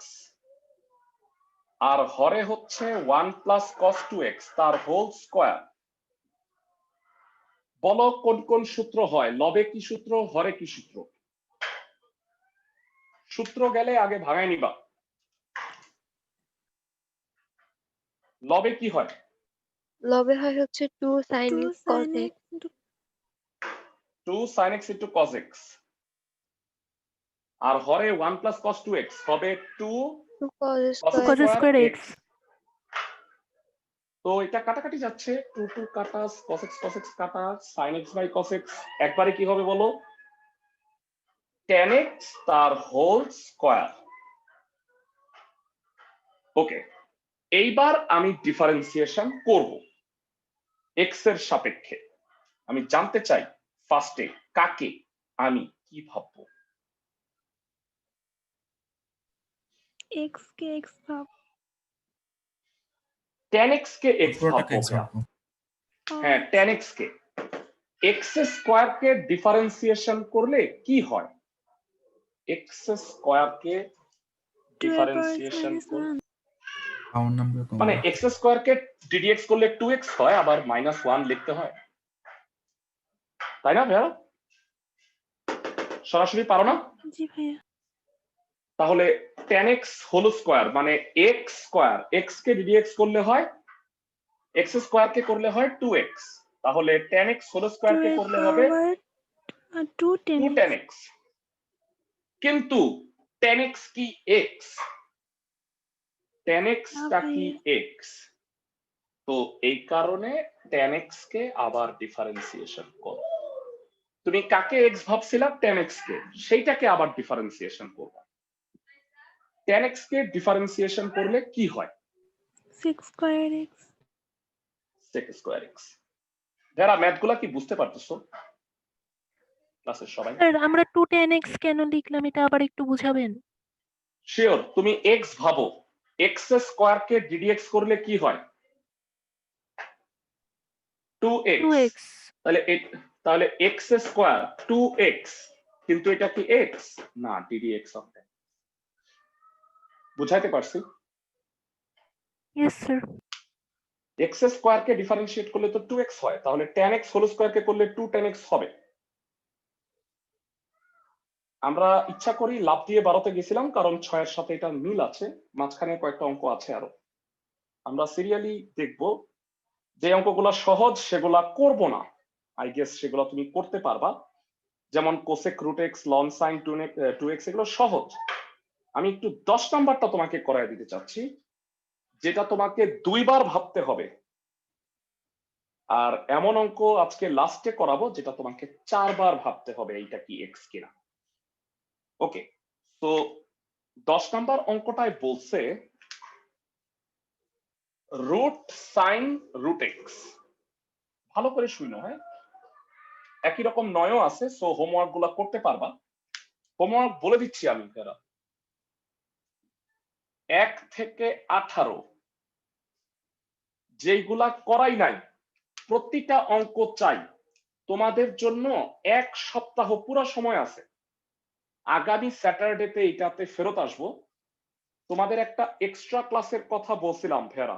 আর হরে হচ্ছে 1 প্লাস cos 2x তার হোল স্কয়ার। বলো কোন কোন সূত্র হয়? লবে কি সূত্র, হরে কি সূত্র? সূত্র গেলে আগে ভাগাই নিবা। লবে কি হয়? লবে হয় হচ্ছে 2 sin 2 x cos sin x। x into 2 sin x into cos x। আর হরে 1 plus cos 2x হবে 2 2 cos cos square cos x। square x। x তো এটা কাটাকাটি যাচ্ছে, 2 2 কাটা, cos x কাটা, sin x by cos x একবারে কি হবে বলো? tan x তার হোল স্কয়ার। ওকে, এইবার আমি ডিফারেন্সিয়েশন করব x এর সাপেক্ষে। আমি জানতে চাই ফার্স্টে কাকে আমি কি ভাববো? x কে x ভাব। tan x কে x পুরোটাকে ভাববো x ভাইয়া। ভাববো। হ্যাঁ, tan x কে x স্কয়ার কে ডিফারেন্সিয়েশন করলে কি হয়? x স্কয়ার কে 2 এর পাওয়ার ডিফারেন্সিয়েশন minus করলে 1 পাওয়ার নাম্বার কম। মানে x স্কয়ার কে ddx করলে 2x হয়, আবার -1 লিখতে হয়, তাই না ভাইয়া? সরাসরি পারো না? জি ভাইয়া। তাহলে tan x হোল স্কয়ার মানে x স্কয়ার, x কে ddx করলে হয়, x স্কয়ার কে করলে হয় 2x, তাহলে tan x হোল স্কয়ার 2 কে এর করলে হবে পাওয়ার 2 2 10 tan x। কিন্তু tan x কি x? tan x না টা কি ভাইয়া। x? তো এই কারণে tan x কে আবার ডিফারেন্সিয়েশন করো। তুমি কাকে x ভাবছিলা? tan x কে, সেইটাকে আবার ডিফারেন্সিয়েশন করবা। tan x কে ডিফারেন্সিয়েশন করলে কি হয়? 6 square x sec square x। যারা ম্যাথগুলা কি বুঝতে পারতেছো ক্লাসের সবাই? স্যার আমরা 2 tan x কেন লিখলাম এটা আবার একটু বুঝাবেন? শিওর, তুমি x ভাবো, x স্কয়ার কে ddx করলে কি হয়? 2x। 2x তাহলে x স্কয়ার 2x, কিন্তু এটা কি x না? ddx of tan। বুঝাইতে পারছি? Yes sir. x স্কয়ার কে ডিফারেন্সিয়েট করলে তো 2x হয়, তাহলে tan x হোল স্কয়ার কে করলে 2 tan x হবে। আমরা ইচ্ছা করি লাভ দিয়ে 12তে গেছিলাম, কারণ 6 এর সাথে এটা মিল আছে, মাঝখানে কয়েকটা অঙ্ক আছে আরো। আমরা সিরিয়ালি দেখব, যে অঙ্কগুলো সহজ সেগুলা করব না, আই গেস সেগুলো তুমি করতে পারবা, যেমন cosec root x, ln sine 2x, এগুলো সহজ। আমি একটু 10 নাম্বারটা তোমাকে করায় দিতে চাচ্ছি, যেটা তোমাকে 2 বার ভাবতে হবে। আর এমন অঙ্ক আজকে লাস্টে করাবো যেটা তোমাকে 4 বার ভাবতে হবে এইটা কি এক্স কিনা। ওকে, তো 10 নাম্বার অঙ্কটায় বলছে রুট সাইন রুট এক্স। ভালো করে শুনো, হ্যাঁ, একই রকম 9ও আছে, সো হোমওয়ার্ক গুলা করতে পারবা। হোমওয়ার্ক বলে দিচ্ছি আমি, 1 থেকে 18 যেইগুলা করাই নাই, প্রতিটা অঙ্ক চাই। তোমাদের জন্য 1 সপ্তাহ পুরো সময় আছে, আগামী স্যাটারডেতে এটাতে ফেরত আসবো। তোমাদের একটা এক্সট্রা ক্লাসের কথা বলছিলাম ভেরা,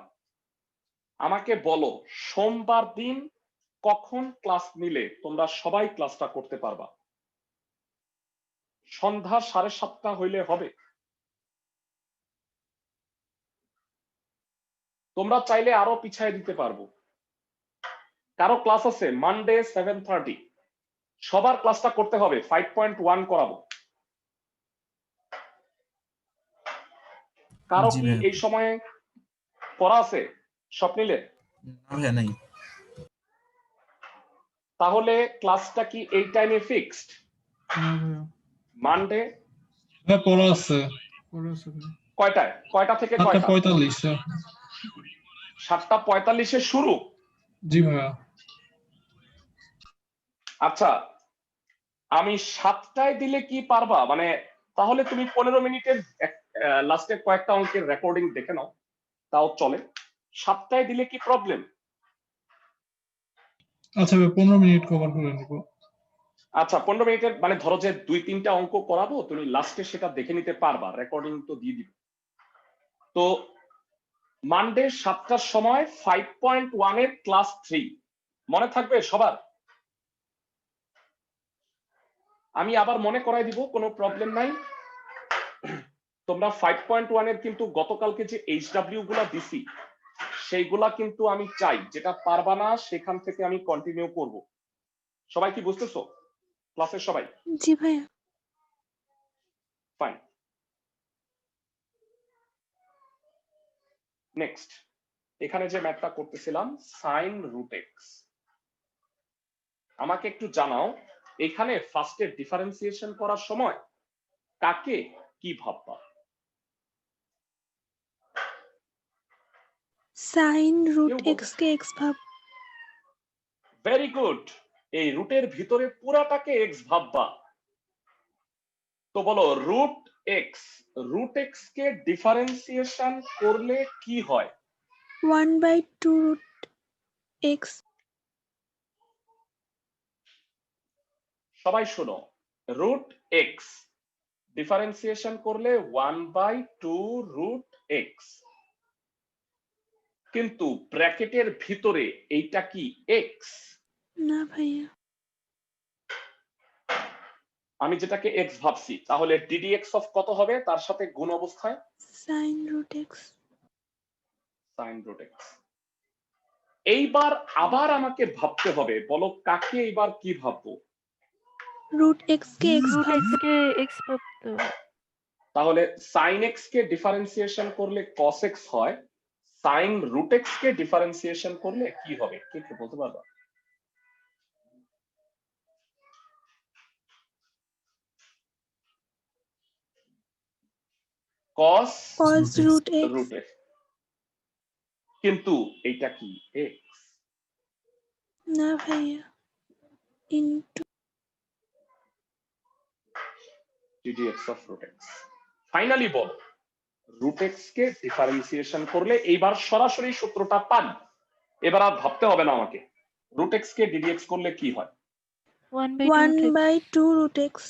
আমাকে বলো সোমবার দিন কখন ক্লাস নিলে তোমরা সবাই ক্লাসটা করতে পারবা? সন্ধ্যা 7:30 হইলে হবে? তোমরা চাইলে আরো পিছায় দিতে পারবো। কারো ক্লাস আছে মানডে 7:30, সবার ক্লাসটা করতে হবে, 5.1 করাবো। কারো জি কি ভাইয়া। এই সময়ে পড়া আছে স্বপ্নিলে? না ভাইয়া নাই। তাহলে ক্লাসটা কি এই টাইমে ফিক্সড? মানডে হ্যাঁ পড়া আছে। কয়টায়, কয়টা থেকে কয়টা? 7:45। 7:45 শুরু? জি ভাইয়া। আচ্ছা, আমি 7টায় দিলে কি পারবা? মানে তাহলে তুমি 15 মিনিটের লাস্টের কয়েকটা অঙ্কের রেকর্ডিং দেখে নাও, তাও চলে। 7টায় দিলে কি প্রবলেম? আচ্ছা ভাই 15 মিনিট কভার করে নিব। আচ্ছা 15 মিনিটের মানে ধরো যে 2-3টা অঙ্ক করাবো, তুমি লাস্টে সেটা দেখে নিতে পারবা, রেকর্ডিং তো দিয়ে দিবে। তো মানডে 7টার সময় 5.1 এর ক্লাস 3 মনে থাকবে সবার? আমি আবার মনে করাই দিব, কোনো প্রবলেম নাই। তোমরা 5.1 এর কিন্তু গতকালকে যে এইচডব্লিউ গুলা দিছি সেইগুলা কিন্তু আমি চাই, যেটা পারবা না সেখান থেকে আমি কন্টিনিউ করব। সবাই কি বুঝতেছো ক্লাসের সবাই? জি ভাইয়া। ফাইন। নেক্সট, এখানে যে ম্যাথটা করতেছিলাম সাইন রুট এক্স, আমাকে একটু জানাও এখানে ফার্স্টে ডিফারেন্সিয়েশন করার সময় কাকে কি ভাববা? সাইন রুট কেউ বলতে- এক্স কে এক্স ভাব। ভেরি গুড, এই রুটের ভিতরে পুরাটাকে এক্স ভাববা। তো বলো রুট এক্স কে ডিফারেন্সিয়েশন করলে কি হয়? 1/2 রুট এক্স। সবাই শোনো, রুট এক্স ডিফারেন্সিয়েশন করলে 1/2 রুট এক্স, কিন্তু ব্র্যাকেটের ভিতরে এইটা কি এক্স? না ভাইয়া। আমি যেটাকে এক্স ভাবছি, তাহলে ডিডি এক্স অফ কত হবে তার সাথে গুণ অবস্থায়? Sine root x. Sine root x. এইবার আবার আমাকে ভাবতে হবে, বলো কাকে এইবার কি ভাববো? রুট এক্স কে এক্স রুট ভাব। এক্স কে এক্স ভাবতে হবে। তাহলে সাইন এক্স কে ডিফারেন্সিয়েশন করলে কস এক্স হয়, সাইন রুট এক্স কে ডিফারেন্সিয়েশন করলে কি হবে? কে কে বলতে পারবা? Cos cos root X. Root X, কিন্তু এইটা কি এক্স? না ভাইয়া। Into d d X of root X. Finally বলো রুট এক্স কে ডিফারেন্সিয়েশন করলে এইবার সরাসরি সূত্রটা পান, এবার আর ভাবতে হবে না আমাকে। রুট এক্স কে ডিডি এক্স করলে কি হয়? 1/2 root x.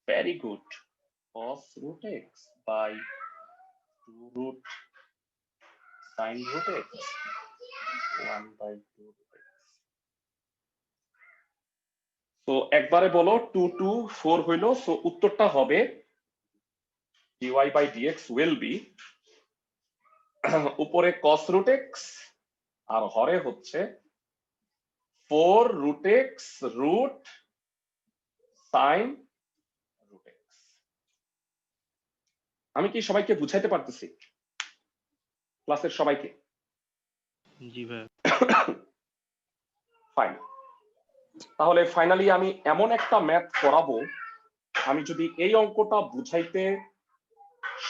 Very good, cos root x by 2 root sin root x 1/2 root x। তো একবারে বলো 2 2 4 হইলো, সো উত্তরটা হবে dy by dx will be উপরে cos root x আর হরে হচ্ছে 4 root x root sin root x। আমি কি সবাইকে বুঝাইতে পারতেছি ক্লাসের সবাইকে? জি ভাই। ফাইন। তাহলে ফাইনালি আমি এমন একটা ম্যাথ করাবো, আমি যদি এই অঙ্কটা বুঝাইতে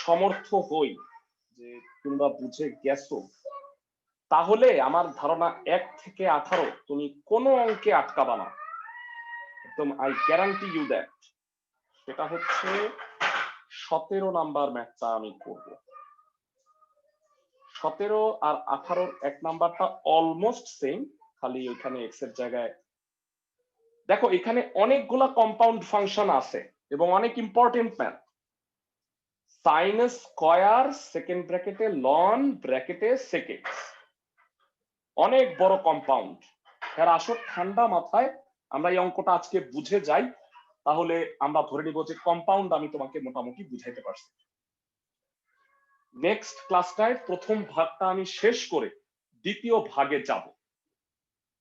সমর্থ হই যে তোমরা বুঝে গেছো, তাহলে আমার ধারণা 1 থেকে 18 তুমি কোনো অঙ্কে আটকাবা না, একদম আই গ্যারান্টি ইউ দ্যাট। সেটা হচ্ছে 17 নাম্বার ম্যাথটা আমি করব। 17 আর 18 এক নাম্বারটা অলমোস্ট সেম, খালি ওইখানে এক্স এর জায়গায় দেখো এখানে অনেকগুলা কম্পাউন্ড ফাংশন আছে এবং অনেক important math. Sine square second ব্র্যাকেটে লন ব্র্যাকেটে সেক এক্স, অনেক বড় কম্পাউন্ড। এর আসল ঠান্ডা মাথায় আমরা এই অঙ্কটা আজকে বুঝে যাই, তাহলে আমরা ধরে নিব যে কম্পাউন্ড আমি তোমাকে মোটামুটি বুঝাইতে পারছি। নেক্সট ক্লাসটায় প্রথম ভাগটা আমি শেষ করে দ্বিতীয় ভাগে যাব।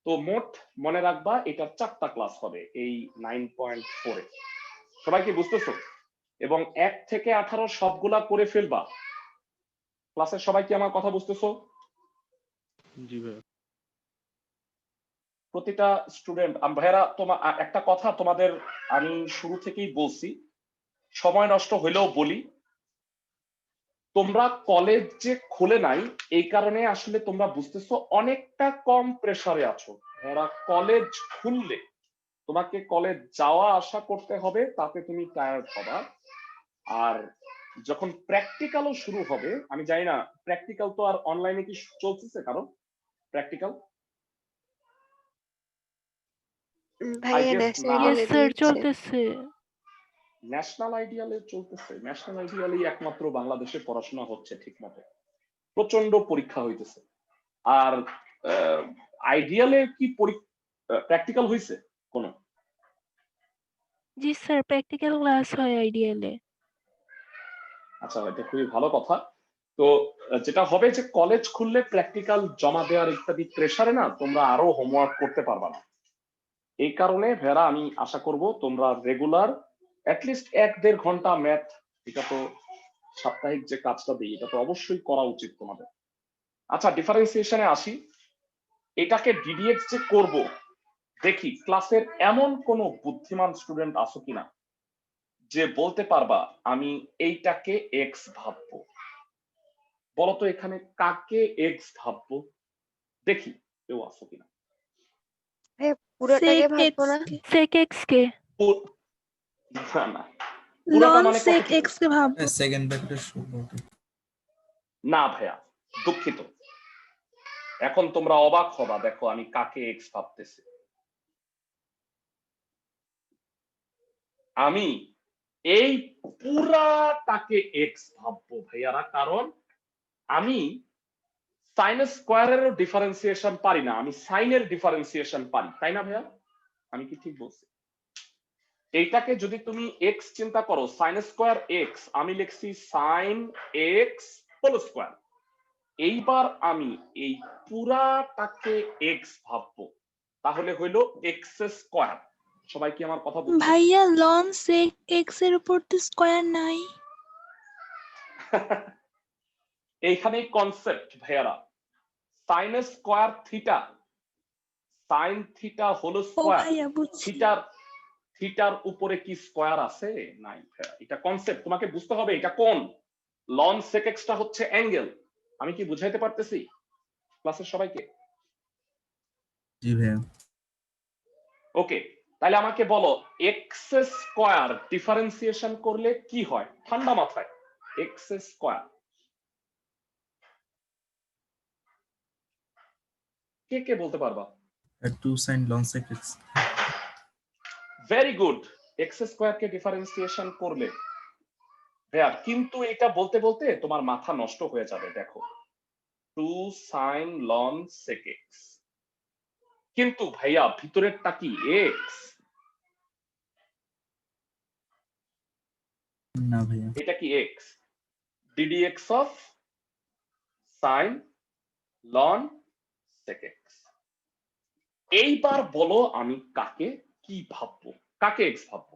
তো মোট মনে রাখবা এটা 4টা ক্লাস হবে এই 9.4 এ। সবাই কি বুঝতেছো? এবং 1 থেকে 18 সবগুলা করে ফেলবা। ক্লাসের সবাই কি আমার কথা বুঝতেছো? জি ভাই। প্রতিটা স্টুডেন্ট ভাইরা, তোমার একটা কথা তোমাদের আমি শুরু থেকেই বলছি, সময় নষ্ট হইলেও বলি, তোমরা কলেজ যে খুলে নাই এই কারণে আসলে তোমরা বুঝতেছো অনেকটা কম প্রেসারে আছো। এরা কলেজ খুললে তোমাকে কলেজ যাওয়া আসা করতে হবে, তাতে তুমি টায়ার্ড হবা। আর যখন প্র্যাকটিক্যালও শুরু হবে, আমি জানি না প্র্যাকটিক্যাল তো আর অনলাইনে কি চলতেছে কারণ প্র্যাকটিক্যাল? ভাইয়া guess ন্যাশনাল না। ইয়েস স্যার চলতেছে। ন্যাশনাল আইডিয়ালে চলতেছে, ন্যাশনাল আইডিয়ালেই একমাত্র বাংলাদেশে পড়াশোনা হচ্ছে ঠিক মতো, প্রচন্ড পরীক্ষা হইতেছে। আর আইডিয়ালে কি প্র্যাকটিক্যাল হয়েছে কোনো? জি স্যার, প্র্যাকটিক্যাল ক্লাস হয় আইডিয়ালে। আচ্ছা, এটা খুবই ভালো কথা। তো যেটা হবে যে কলেজ খুললে প্র্যাকটিক্যাল জমা দেওয়ার ইত্যাদি প্রেসারে না তোমরা আরো হোমওয়ার্ক করতে পারবা না। এই কারণে ভেরা আমি আশা করব তোমরা রেগুলার অ্যাটলিস্ট 1-1.5 ঘন্টা ম্যাথ, এটা তো সাপ্তাহিক যে কাজটা দিই এটা তো অবশ্যই করা উচিত তোমাদের। আচ্ছা, ডিফারেন্সিয়েশনে আসি। এটাকে ডিডিএক্স যে করব, দেখি ক্লাসের এমন কোন বুদ্ধিমান স্টুডেন্ট আছো কিনা যে বলতে পারবা আমি এইটাকে এক্স ভাববো। বলতো এখানে কাকে এক্স ভাববো, দেখি কেউ আছো কিনা। ভাইয়া পুরোটাকে সেক ভাববো এক্স না? সেক এক্স কে? না না, পুরোটা লন মানে সেক কতটুকু? এক্স কে ভাববো। সেকেন্ড ব্র্যাকেটের শুরু। না ভাইয়া, দুঃখিত। এখন তোমরা অবাক হবা, দেখো আমি কাকে এক্স ভাবতেছি। আমি এই পুরাটাকে এক্স ভাববো ভাইয়ারা, কারণ আমি সাইন স্কোয়ারেরও ডিফারেন্সিয়েশন পারি না, আমি সাইনের ডিফারেন্সিয়েশন পারি, তাই না ভাইয়া? আমি কি ঠিক বলছি? এইটাকে যদি তুমি এক্স চিন্তা করো, সাইন স্কোয়ার এক্স, আমি লিখছি সাইন এক্স হোল স্কোয়ার। এইবার আমি এই পুরাটাকে এক্স ভাববো, তাহলে হইলো এক্স স্কোয়ার। সবাই কি আমার কথা বুঝছো? ভাইয়া লন সেক এক্স এর উপর তো স্কোয়ার নাই। এইখানে কনসেপ্ট ভাইয়ারা, sine square theta, sine theta whole ও স্কোয়ার, ভাইয়া বুঝছি। থিটার উপরে কি স্কোয়ার আছে? নাই ভাইয়া, এটা কনসেপ্ট, তোমাকে বুঝতে হবে এটা কোন। লন সেক এক্সটা হচ্ছে অ্যাঙ্গেল। আমি কি বুঝাইতে পারতেছি ক্লাসের সবাইকে? জি ভাইয়া। ওকে, তাহলে আমাকে বলো এক্স স্কোয়ার ডিফারেন্সিয়েশন করলে কি হয় ঠান্ডা মাথায়? এক্স স্কোয়ার কে কে বলতে পারবা? 2 sin ln sec x। Very good, X square কে ডিফারেন্সিয়েশন করলে ভাইয়া, কিন্তু এটা বলতে বলতে তোমার মাথা নষ্ট হয়ে যাবে। দেখো 2 sin ln sec x, কিন্তু ভাইয়া ভিতরেরটা কি এক্স? না ভাইয়া। এটা কি x? ddx of sin ln sec x। এইবার বলো আমি কাকে কি ভাববো, কাকে এক্স ভাববো?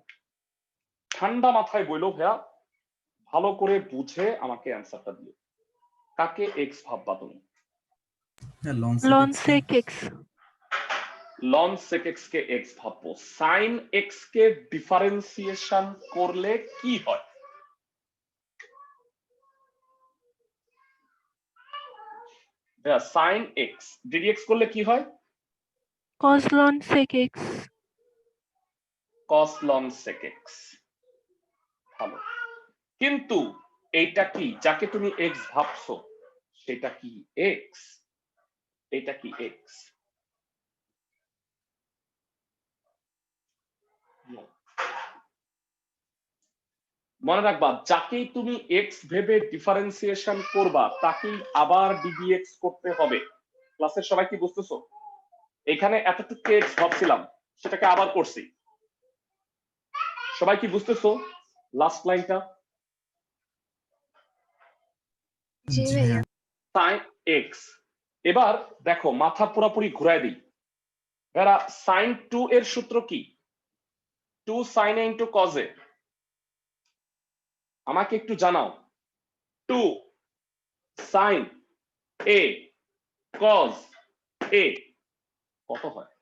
ঠান্ডা মাথায় বইলো ভাইয়া, ভালো করে বুঝে আমাকে অ্যান্সারটা দিও। কাকে এক্স ভাববা তুমি? হ্যাঁ, ln ln sec x। Sec X. Ln sec X কে এক্স ভাববো। সাইন এক্স কে ডিফারেন্সিয়েশন করলে কি হয়? সাইন এক্স ডিডিএক্স করলে কি হয়? Cos ln sec X. Cos ln sec X. ভালো, কিন্তু এইটা কি যাকে তুমি এক্স ভাবছো সেটা কি এক্স? এটা কি এক্স? মনে রাখবা, যাকেই তুমি এক্স ভেবে ডিফারেন্সিয়েশন করবা তাকেই আবার ডিডিএক্স করতে হবে। ক্লাসের সবাই কি বুঝতেছো? এখানে এতটুকু এক্স ভাবছিলাম, সেটাকে আবার করছি। সবাই কি বুঝতেছো লাস্ট লাইনটা? জি জি ভাইয়া। ভাইয়া। Sine x. এবার দেখো মাথা পুরোপুরি ঘুরায় দিই। এরা সাইন 2 এর সূত্র কি? 2 sin a into cos a। আমাকে একটু জানাও, 2 sin a cos a কত হয়?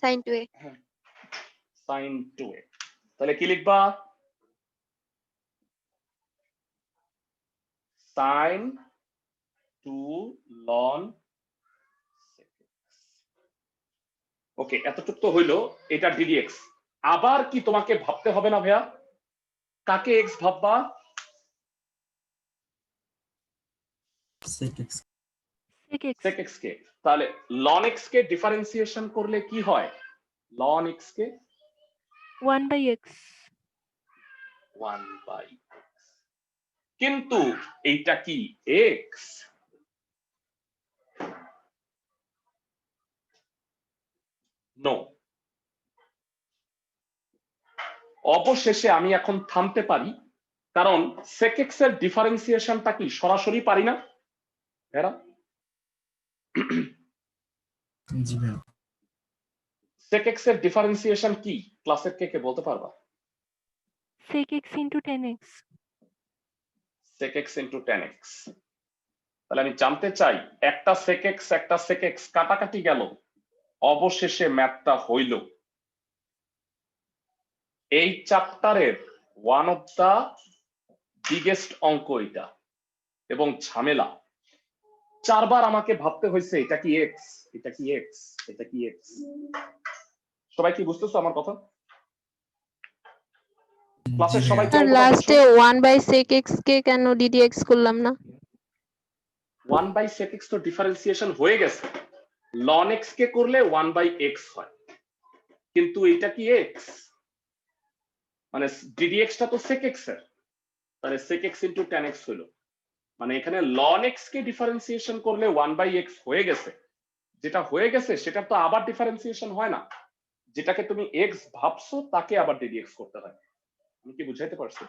Sine 2a। sin 2a। তাহলে কি লিখবা? sin 2 ln sec x। ওকে, এতটুকু তো হইলো, এটা ddx। আবার কি তোমাকে ভাবতে হবে না ভাইয়া? কাকে এক্স ভাববা? sec x। Sec X. sec x কে। তাহলে ln x কে ডিফারেন্সিয়েশন করলে কি হয়? ln x কে 1/x। 1/x। কিন্তু এইটা কি এক্স? নো। অবশেষে আমি এখন থামতে পারি, কারণ sec x এর ডিফারেন্সিয়েশনটা কি সরাসরি পারি না এরা? জি ভাইয়া। sec x এর ডিফারেন্সিয়েশন কি ক্লাসের কে বলতে পারবা? sec x into tan x। sec x into tan x। তাহলে আমি জানতে চাই একটা sec x কাটাকাটি গেল, অবশেষে ম্যাথটা হইল। এই চ্যাপ্টারের ওয়ান অফ দা বিগেস্ট অঙ্ক এটা, এবং ঝামেলা। 4 বার আমাকে ভাবতে হয়েছে এটা কি এক্স, এটা কি এক্স, এটা কি এক্স। সবাই কি বুঝতেছো আমার কথা? ক্লাসের সবাই কি স্যার অঙ্কটা লাস্টে বুঝছো? 1/sec x কে কেন ddx করলাম না? 1/sec x তো ডিফারেন্সিয়েশন হয়ে গেছে, ln x কে করলে 1/x হয়, কিন্তু এটা কি x, মানে ddx টা তো sec x এর, তাহলে sec x into tan x হলো, মানে এখানে ln x কে ডিফারেন্সিয়েশন করলে 1/x হয়ে গেছে, যেটা হয়ে গেছে সেটা তো আবার ডিফারেন্সিয়েশন হয় না, যেটাকে তুমি x ভাবছো তাকে আবার ddx করতে হয়। আমি কি বুঝাইতে পারছি?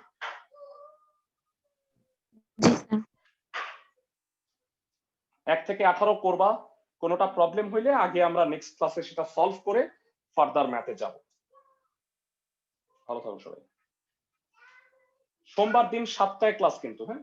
জি স্যার। 1 থেকে 18 করবা, কোনোটা প্রবলেম হইলে আগে আমরা নেক্সট ক্লাসে সেটা সলভ করে ফার্দার ম্যাথে যাব। ভালো থাকো সবাই। সোমবার দিন 7টায় ক্লাস কিন্তু, হ্যাঁ।